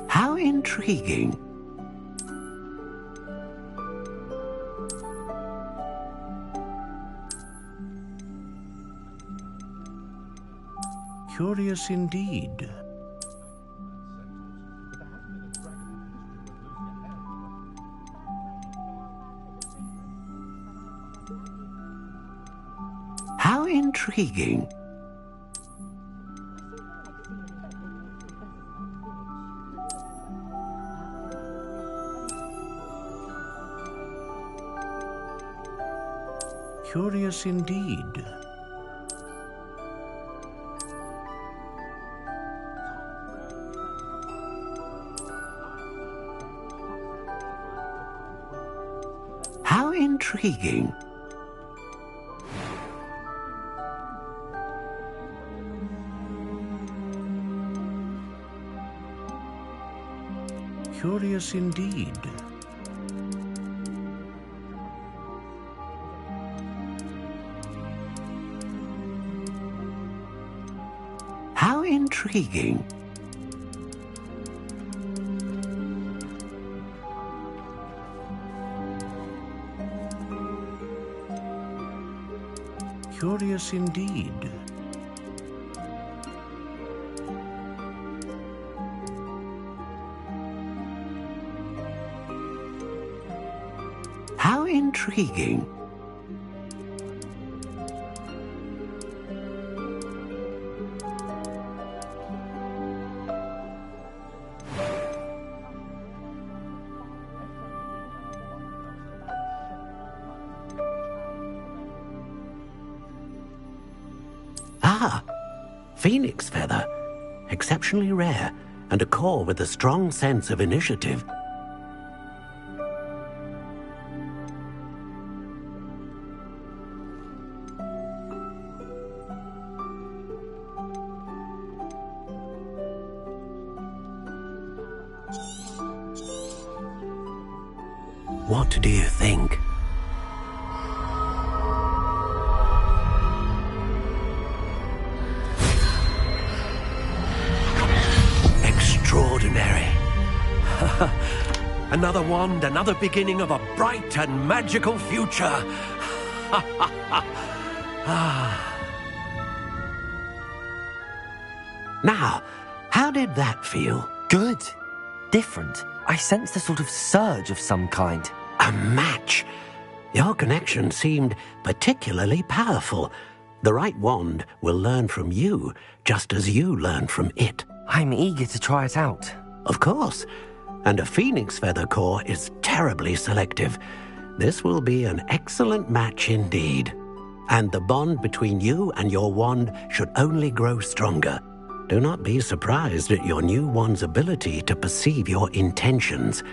How intriguing. Curious indeed. How intriguing. Curious indeed. How intriguing. Curious indeed. How intriguing. Curious indeed. How intriguing. Ah, phoenix feather. Exceptionally rare, and a core with a strong sense of initiative. What do you think? Extraordinary. Another wand, another beginning of a bright and magical future. Now, how did that feel? Good. Different. I sensed a sort of surge of some kind. A match. Your connection seemed particularly powerful. The right wand will learn from you, just as you learn from it. I'm eager to try it out. Of course. And a phoenix feather core is terribly selective. This will be an excellent match indeed. And the bond between you and your wand should only grow stronger. Do not be surprised at your new wand's ability to perceive your intentions,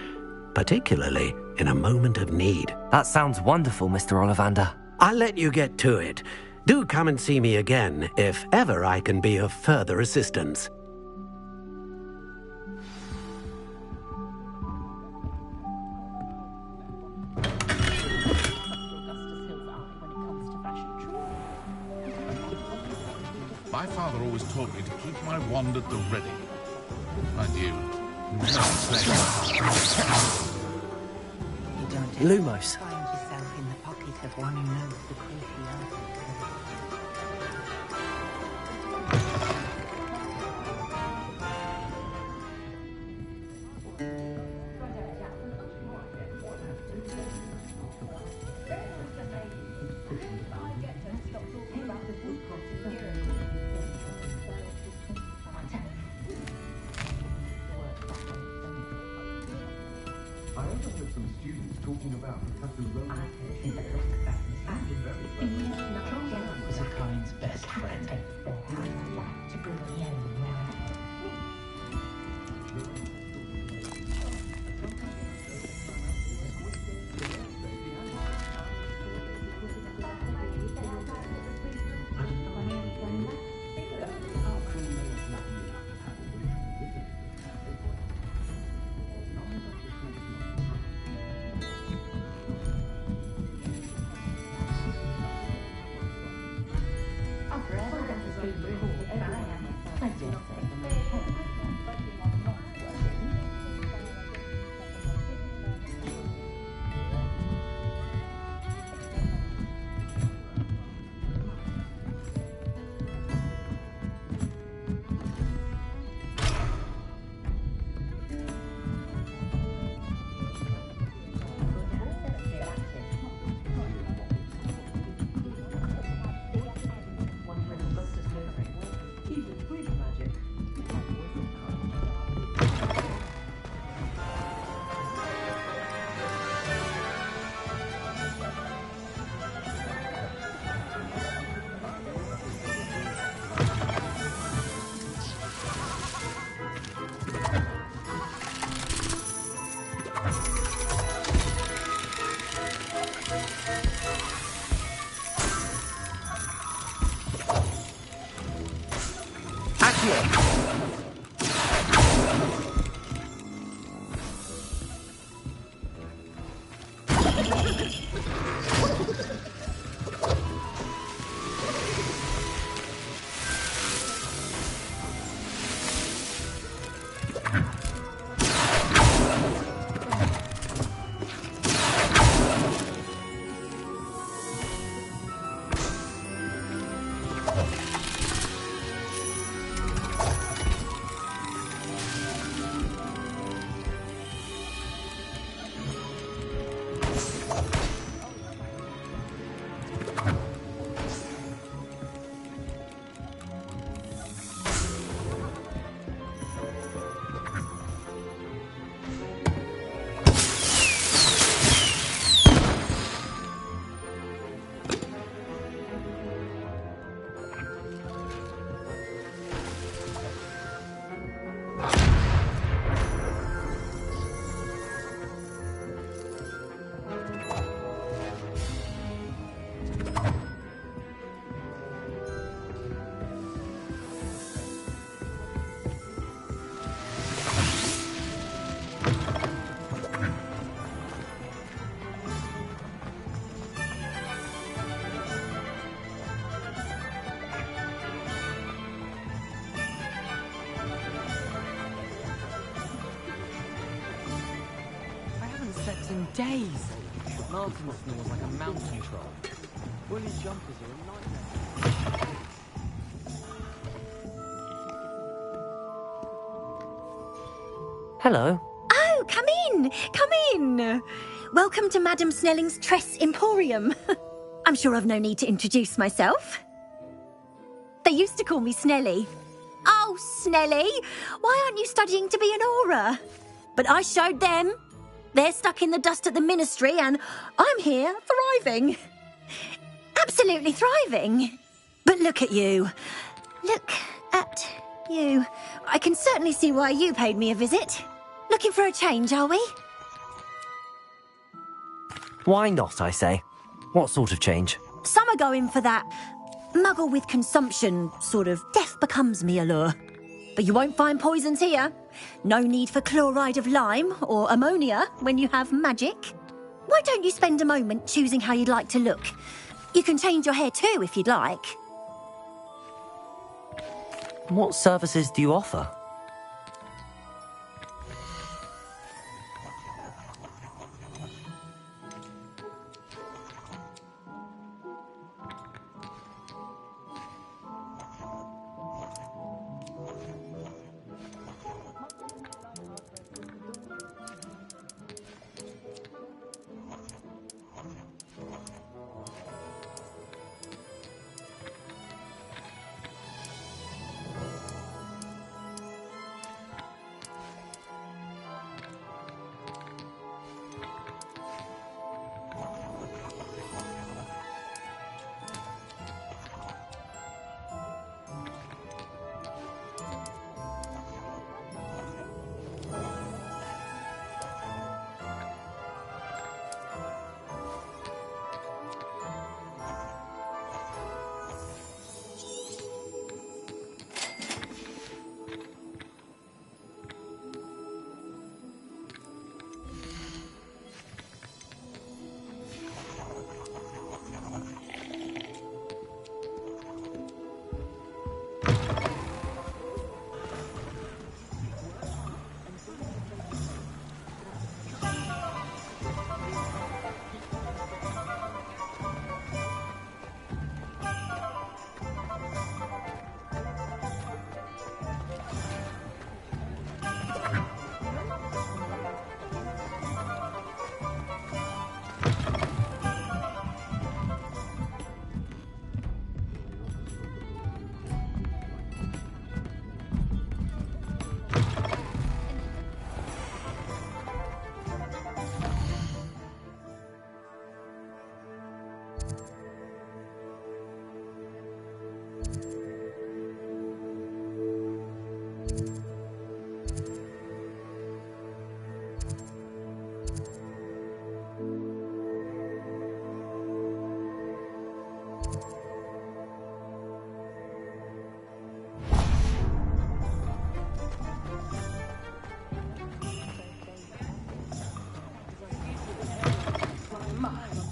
particularly in a moment of need. That sounds wonderful, Mr. Ollivander. I'll let you get to it. Do come and see me again if ever I can be of further assistance. My father always taught me to keep my wand at the ready. Mind you, You don't Lumos. Find yourself in the pocket of one who knows the creepy art. I overheard some students talking about Professor Rowan. Was a kind's best friend. I dare say. weeks and days. Martin snores like a mountain troll. Woolly jumpers are a nightmare. Hello. Oh, come in! Come in! Welcome to Madame Snelling's Tress Emporium. I'm sure I've no need to introduce myself. They used to call me Snelly. Oh, Snelly! Why aren't you studying to be an aura? But I showed them. They're stuck in the dust at the ministry, and I'm here, thriving. Absolutely thriving. But look at you. Look at you. I can certainly see why you paid me a visit. Looking for a change, are we? Why not, I say? What sort of change? Some are going for that muggle with consumption, sort of death becomes me allure. But you won't find poisons here. No need for chloride of lime or ammonia when you have magic. Why don't you spend a moment choosing how you'd like to look? You can change your hair too if you'd like. What services do you offer?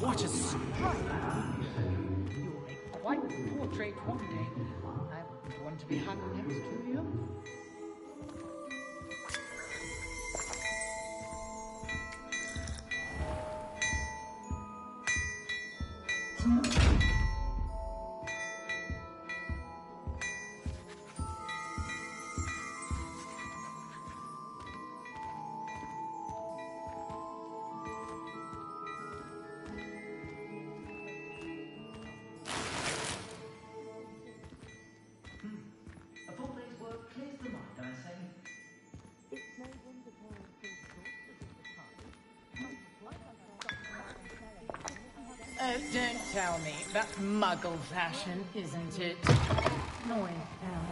What a strike! You'll make quite a portrait one day. I wouldn't want to be hung next to you. Don't tell me. That's muggle fashion, isn't it? Annoying hell.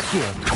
Accio.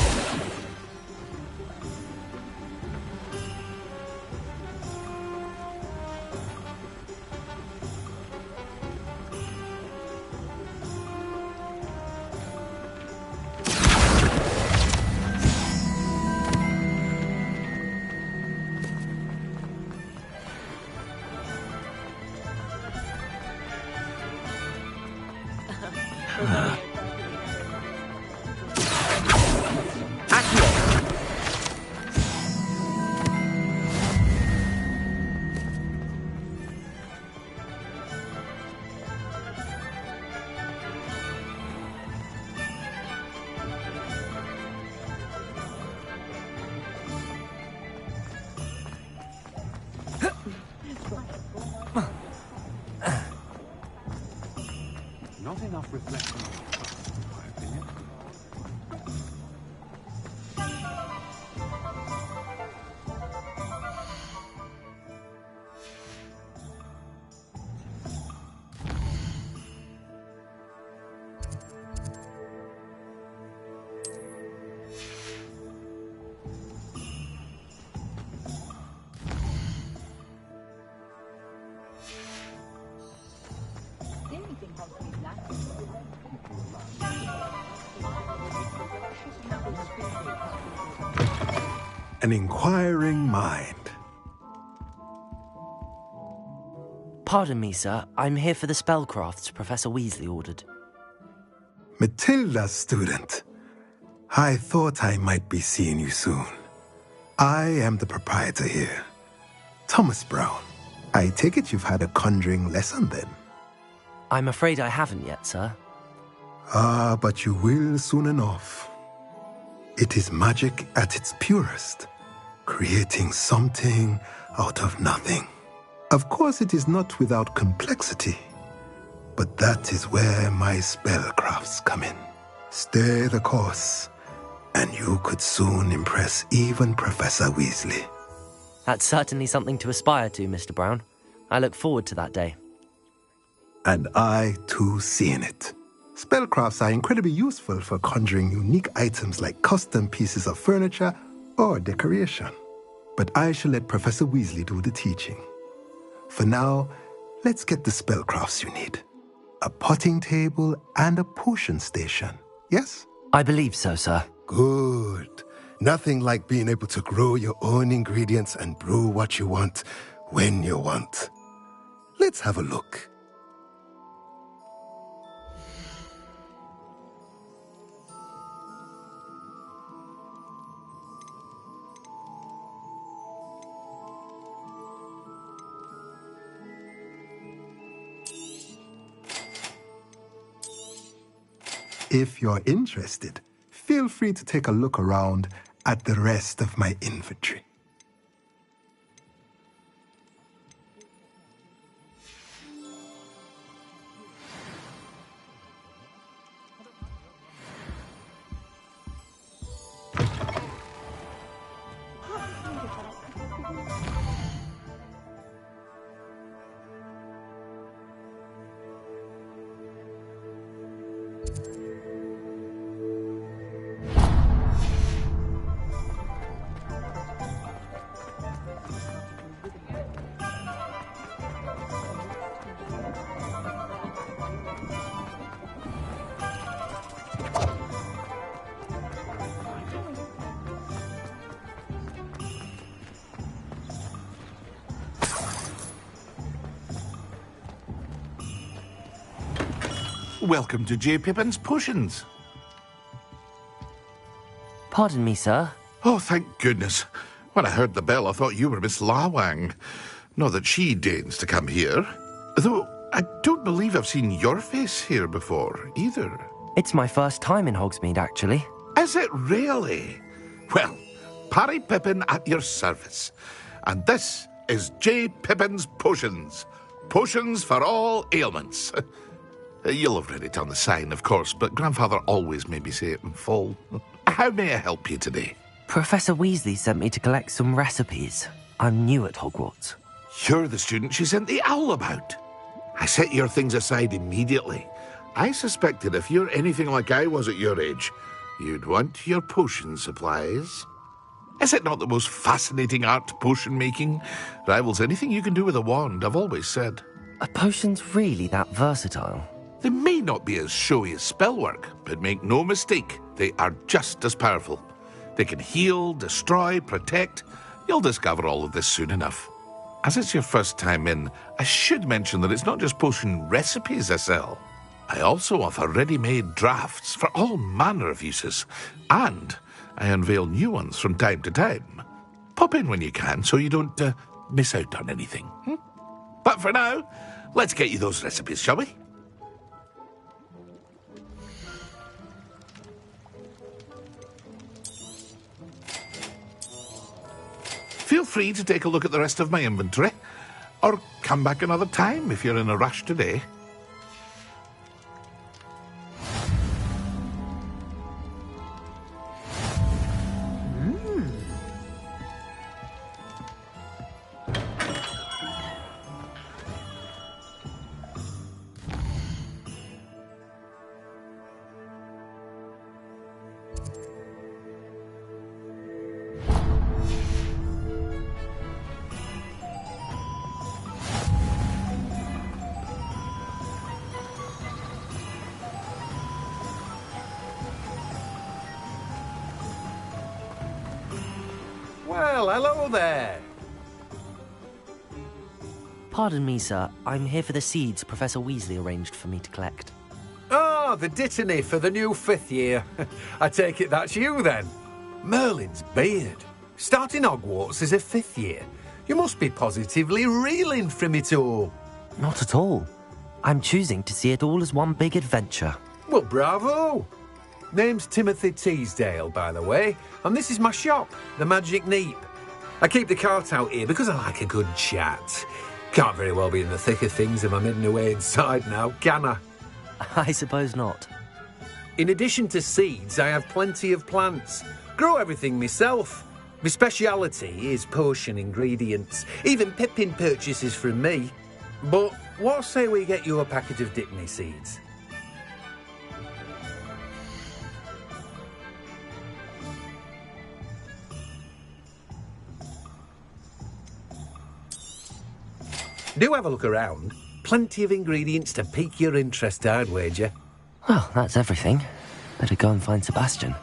Not enough reflection, in my opinion. An inquiring mind. Pardon me, sir. I'm here for the spellcrafts Professor Weasley ordered. Matilda, student. I thought I might be seeing you soon. I am the proprietor here, Thomas Brown. I take it you've had a conjuring lesson then? I'm afraid I haven't yet, sir. Ah, but you will soon enough. It is magic at its purest, creating something out of nothing. Of course, it is not without complexity, but that is where my spellcrafts come in. Stay the course, and you could soon impress even Professor Weasley. That's certainly something to aspire to, Mr. Brown. I look forward to that day. And I, too, seeing it. Spellcrafts are incredibly useful for conjuring unique items like custom pieces of furniture or decoration. But I shall let Professor Weasley do the teaching. For now, let's get the spellcrafts you need. A potting table and a potion station, yes? I believe so, sir. Good. Nothing like being able to grow your own ingredients and brew what you want when you want. Let's have a look. If you're interested, feel free to take a look around at the rest of my inventory. Welcome to J. Pippin's Potions. Pardon me, sir. Oh, thank goodness. When I heard the bell, I thought you were Miss Lawang. Not that she deigns to come here. Though I don't believe I've seen your face here before, either. It's my first time in Hogsmeade, actually. Is it really? Well, Parry Pippin at your service. And this is J. Pippin's Potions. Potions for all ailments. You'll have read it on the sign, of course, but Grandfather always made me say it in full. How may I help you today? Professor Weasley sent me to collect some recipes. I'm new at Hogwarts. You're the student she sent the owl about. I set your things aside immediately. I suspected if you're anything like I was at your age, You'd want your potion supplies. Is it not the most fascinating art, potion making? Rivals anything you can do with a wand, I've always said. Are potions really that versatile? They may not be as showy as spellwork, but make no mistake, they are just as powerful. They can heal, destroy, protect. You'll discover all of this soon enough. As it's your first time in, I should mention that it's not just potion recipes I sell. I also offer ready-made drafts for all manner of uses, and I unveil new ones from time to time. Pop in when you can so you don't miss out on anything. But for now, let's get you those recipes, shall we? Feel free to take a look at the rest of my inventory, or come back another time if you're in a rush today. Well, hello there. Pardon me, sir. I'm here for the seeds Professor Weasley arranged for me to collect. Oh, the dittany for the new 5th year. I take it that's you, then. Merlin's beard. Starting Hogwarts as a 5th year. You must be positively reeling from it all. Not at all. I'm choosing to see it all as one big adventure. Well, bravo. Name's Timothy Teasdale, by the way, and this is my shop, the Magic Neep. I keep the cart out here because I like a good chat. Can't very well be in the thick of things if I'm hidden away inside now, can I? I suppose not. In addition to seeds, I have plenty of plants. Grow everything myself. My speciality is potion ingredients. Even Pippin purchases from me. But what say we get you a packet of Dickney seeds? Do have a look around. Plenty of ingredients to pique your interest, I'd wager. Well, that's everything. Better go and find Sebastian.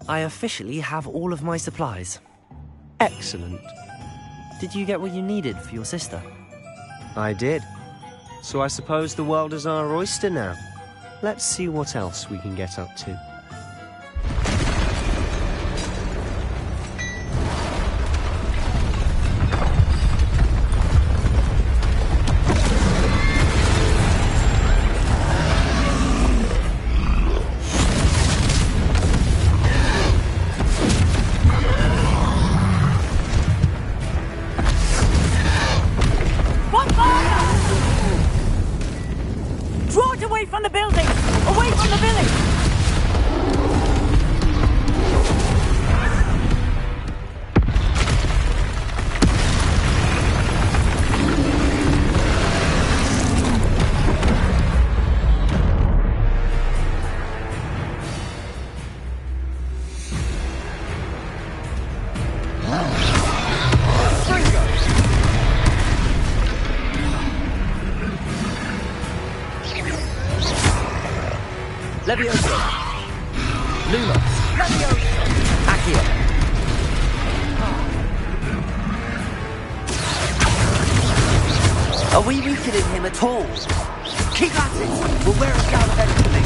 I officially have all of my supplies. Excellent. Did you get what you needed for your sister? I did. So I suppose the world is our oyster now. Let's see what else we can get up to. Levioso! Lumos! Levioso! Accio! Are we weakening him at all? Keep at it! We'll wear him down eventually!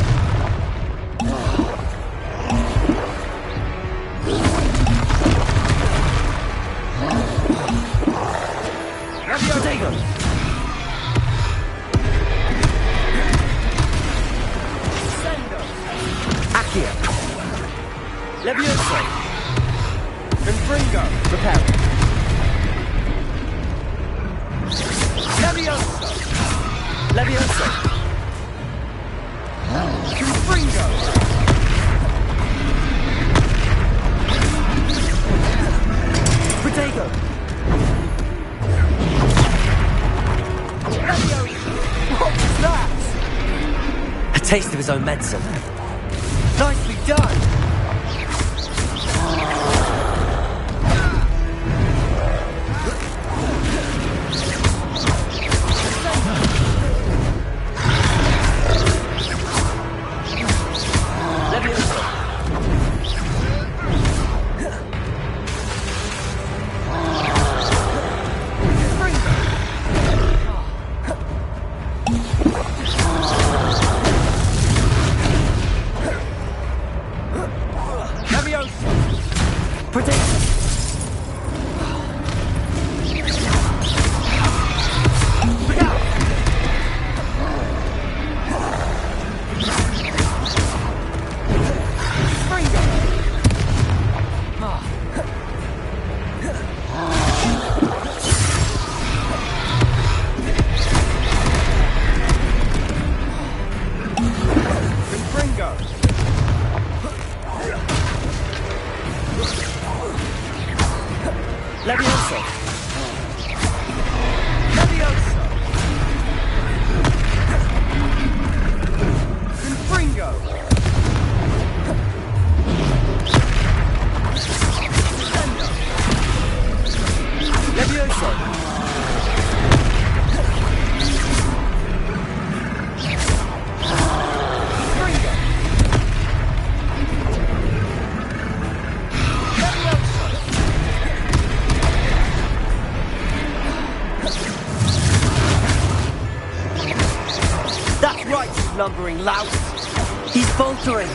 Levioso! taste of his own medicine. Nicely done! Lumbering lout. He's faltering.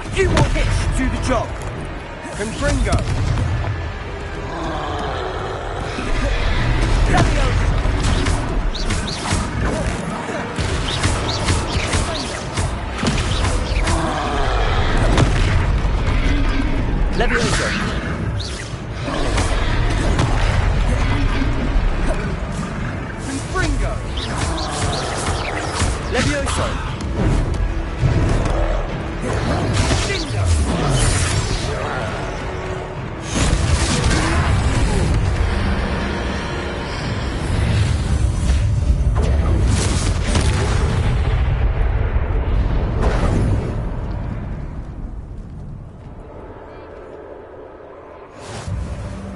A few more hits should do the job. Confringo. Levioso. Levioso.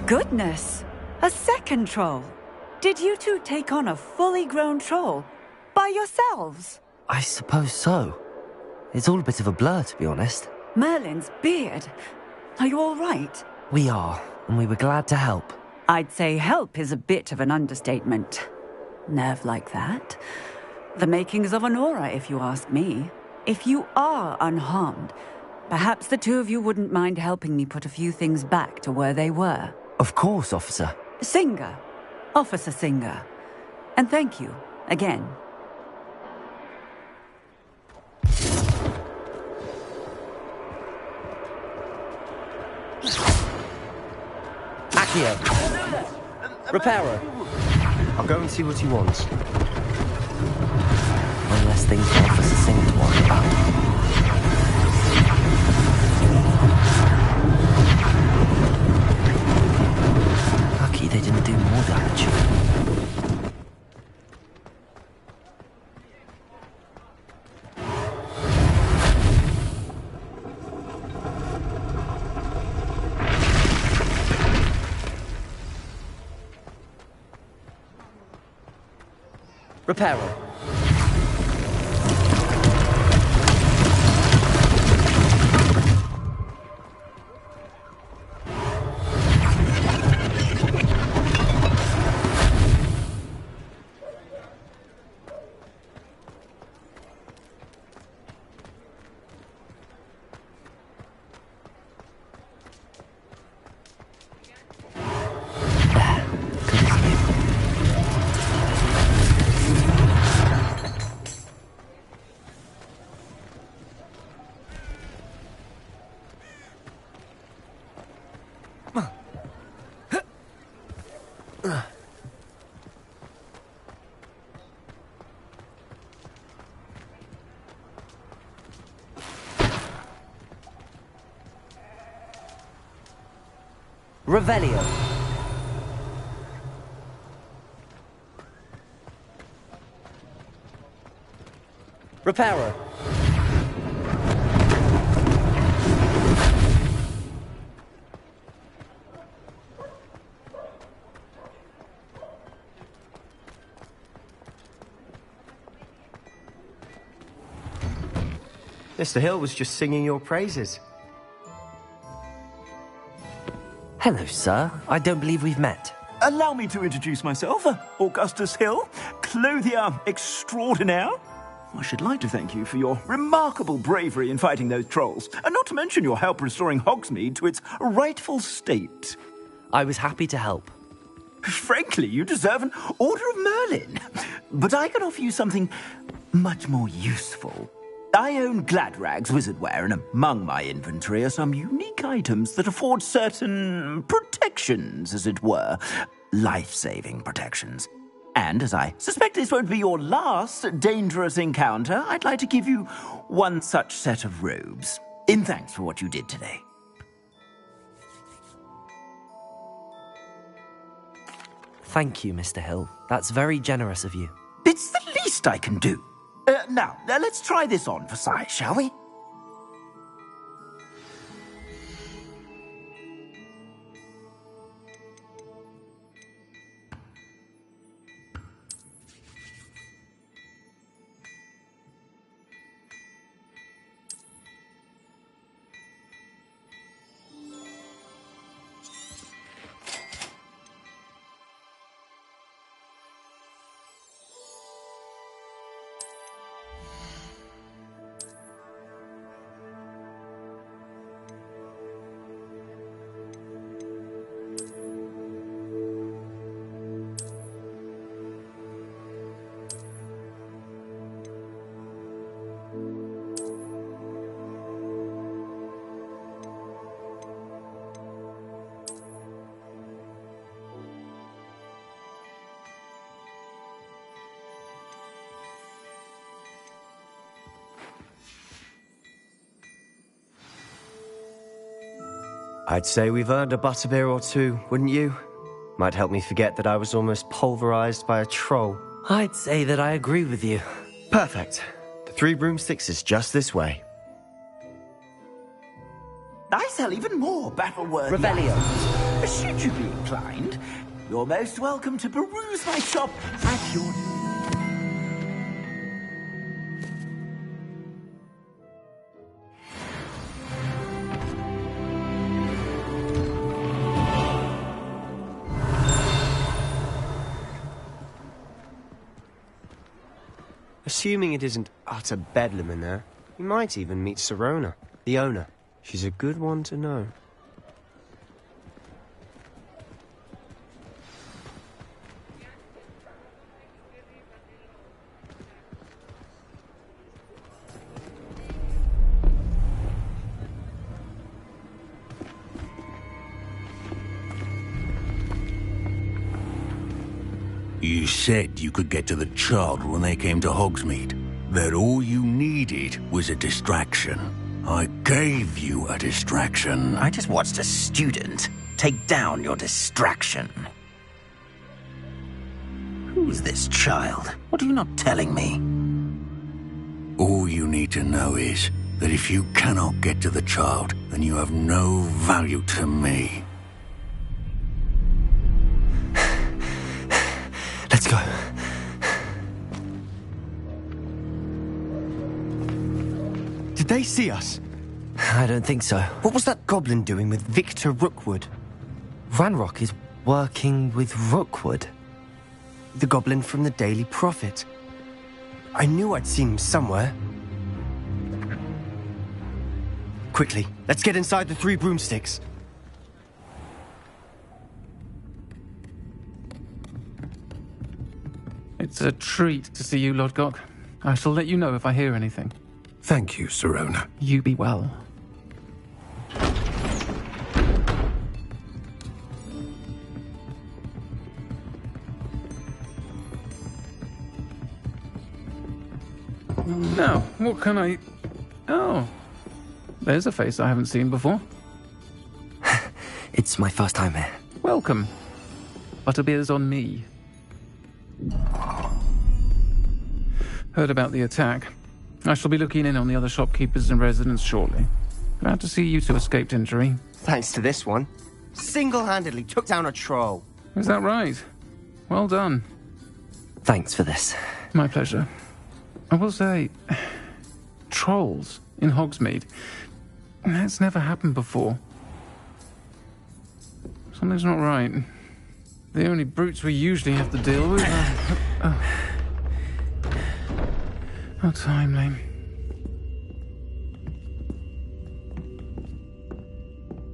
Goodness! A second troll! Did you two take on a fully grown troll? By yourselves? I suppose so. It's all a bit of a blur, to be honest. Merlin's beard. Are you all right? We are, and we were glad to help. I'd say help is a bit of an understatement. Nerve like that. The makings of an aura, if you ask me. If you are unharmed, perhaps the two of you wouldn't mind helping me put a few things back to where they were. Of course, officer. Singer. Officer Singer. And thank you, again. Accio. Reparo. I'll go and see what he wants. One less thing for Officer Singer to worry about. Lucky they didn't do more damage. Reparo. Revelio. Repairer. Mr. Hill was just singing your praises. Hello, sir. I don't believe we've met. Allow me to introduce myself, Augustus Hill, clothier extraordinaire. I should like to thank you for your remarkable bravery in fighting those trolls, and not to mention your help restoring Hogsmeade to its rightful state. I was happy to help. Frankly, you deserve an Order of Merlin. But I can offer you something much more useful. I own Gladrag's wizardware, and among my inventory are some unique items that afford certain protections, as it were. Life-saving protections. And as I suspect this won't be your last dangerous encounter, I'd like to give you one such set of robes, in thanks for what you did today. Thank you, Mr. Hill. That's very generous of you. It's the least I can do. Now, let's try this on for size, shall we? I'd say we've earned a butterbeer or two, wouldn't you? Might help me forget that I was almost pulverized by a troll. I'd say that I agree with you. Perfect. The Three Broomsticks is just this way. I sell even more battle-worthy Revelio. items. Should you be inclined, you're most welcome to peruse my shop at your... Assuming it isn't utter bedlam in there, you might even meet Sirona, the owner. She's a good one to know. You said you could get to the child when they came to Hogsmeade. That all you needed was a distraction. I gave you a distraction. I just watched a student take down your distraction. Who's this child? What are you not telling me? All you need to know is that if you cannot get to the child, then you have no value to me. Let's go. Did they see us? I don't think so. What was that goblin doing with Victor Rookwood? Ranrock is working with Rookwood. The goblin from the Daily Prophet. I knew I'd seen him somewhere. Quickly, let's get inside the Three Broomsticks. It's a treat to see you, Lodgok. I shall let you know if I hear anything. Thank you, Sirona. You be well. Now, what can I... Oh, there's a face I haven't seen before. It's my first time here. Welcome. Butterbeer's on me. Heard about the attack. I shall be looking in on the other shopkeepers and residents shortly. Glad to see you two escaped injury. Thanks to this one. Single-handedly took down a troll. Is that right? Well done. Thanks for this. My pleasure. I will say, trolls in Hogsmeade. That's never happened before. Something's not right. The only brutes we usually have to deal with are... How timely.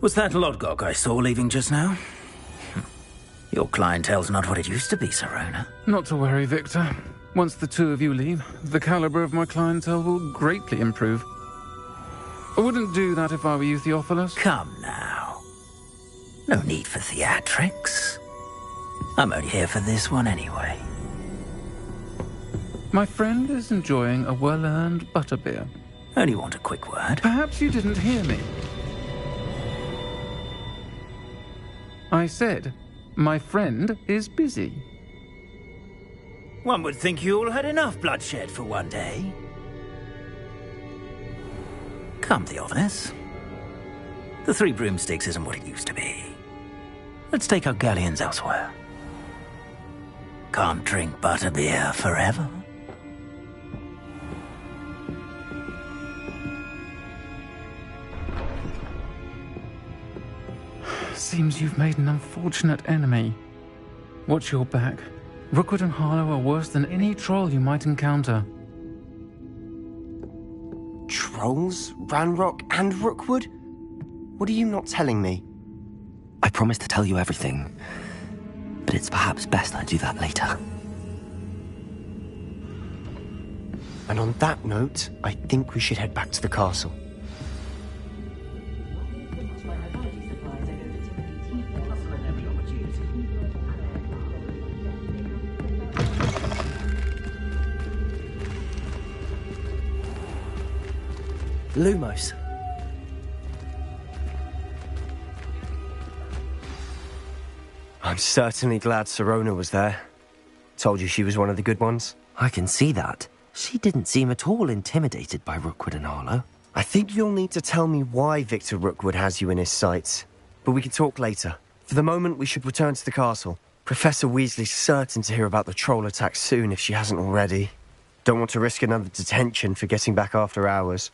Was that Lodgok I saw leaving just now? Your clientele's not what it used to be, Serona. Not to worry, Victor. Once the two of you leave, the caliber of my clientele will greatly improve. I wouldn't do that if I were you, Theophilus. Come now. No need for theatrics. I'm only here for this one anyway. My friend is enjoying a well-earned butterbeer. Only want a quick word. Perhaps you didn't hear me. I said, my friend is busy. One would think you all had enough bloodshed for one day. Come, Theophilus. The Three Broomsticks isn't what it used to be. Let's take our galleons elsewhere. Can't drink butterbeer forever. Seems you've made an unfortunate enemy. Watch your back. Rookwood and Harlow are worse than any troll you might encounter. Trolls? Ranrock and Rookwood? What are you not telling me? I promised to tell you everything, but it's perhaps best I do that later. And on that note, I think we should head back to the castle. Lumos. I'm certainly glad Serona was there. Told you she was one of the good ones. I can see that. She didn't seem at all intimidated by Rookwood and Harlow. I think you'll need to tell me why Victor Rookwood has you in his sights. But we can talk later. For the moment, we should return to the castle. Professor Weasley's certain to hear about the troll attack soon if she hasn't already. Don't want to risk another detention for getting back after hours.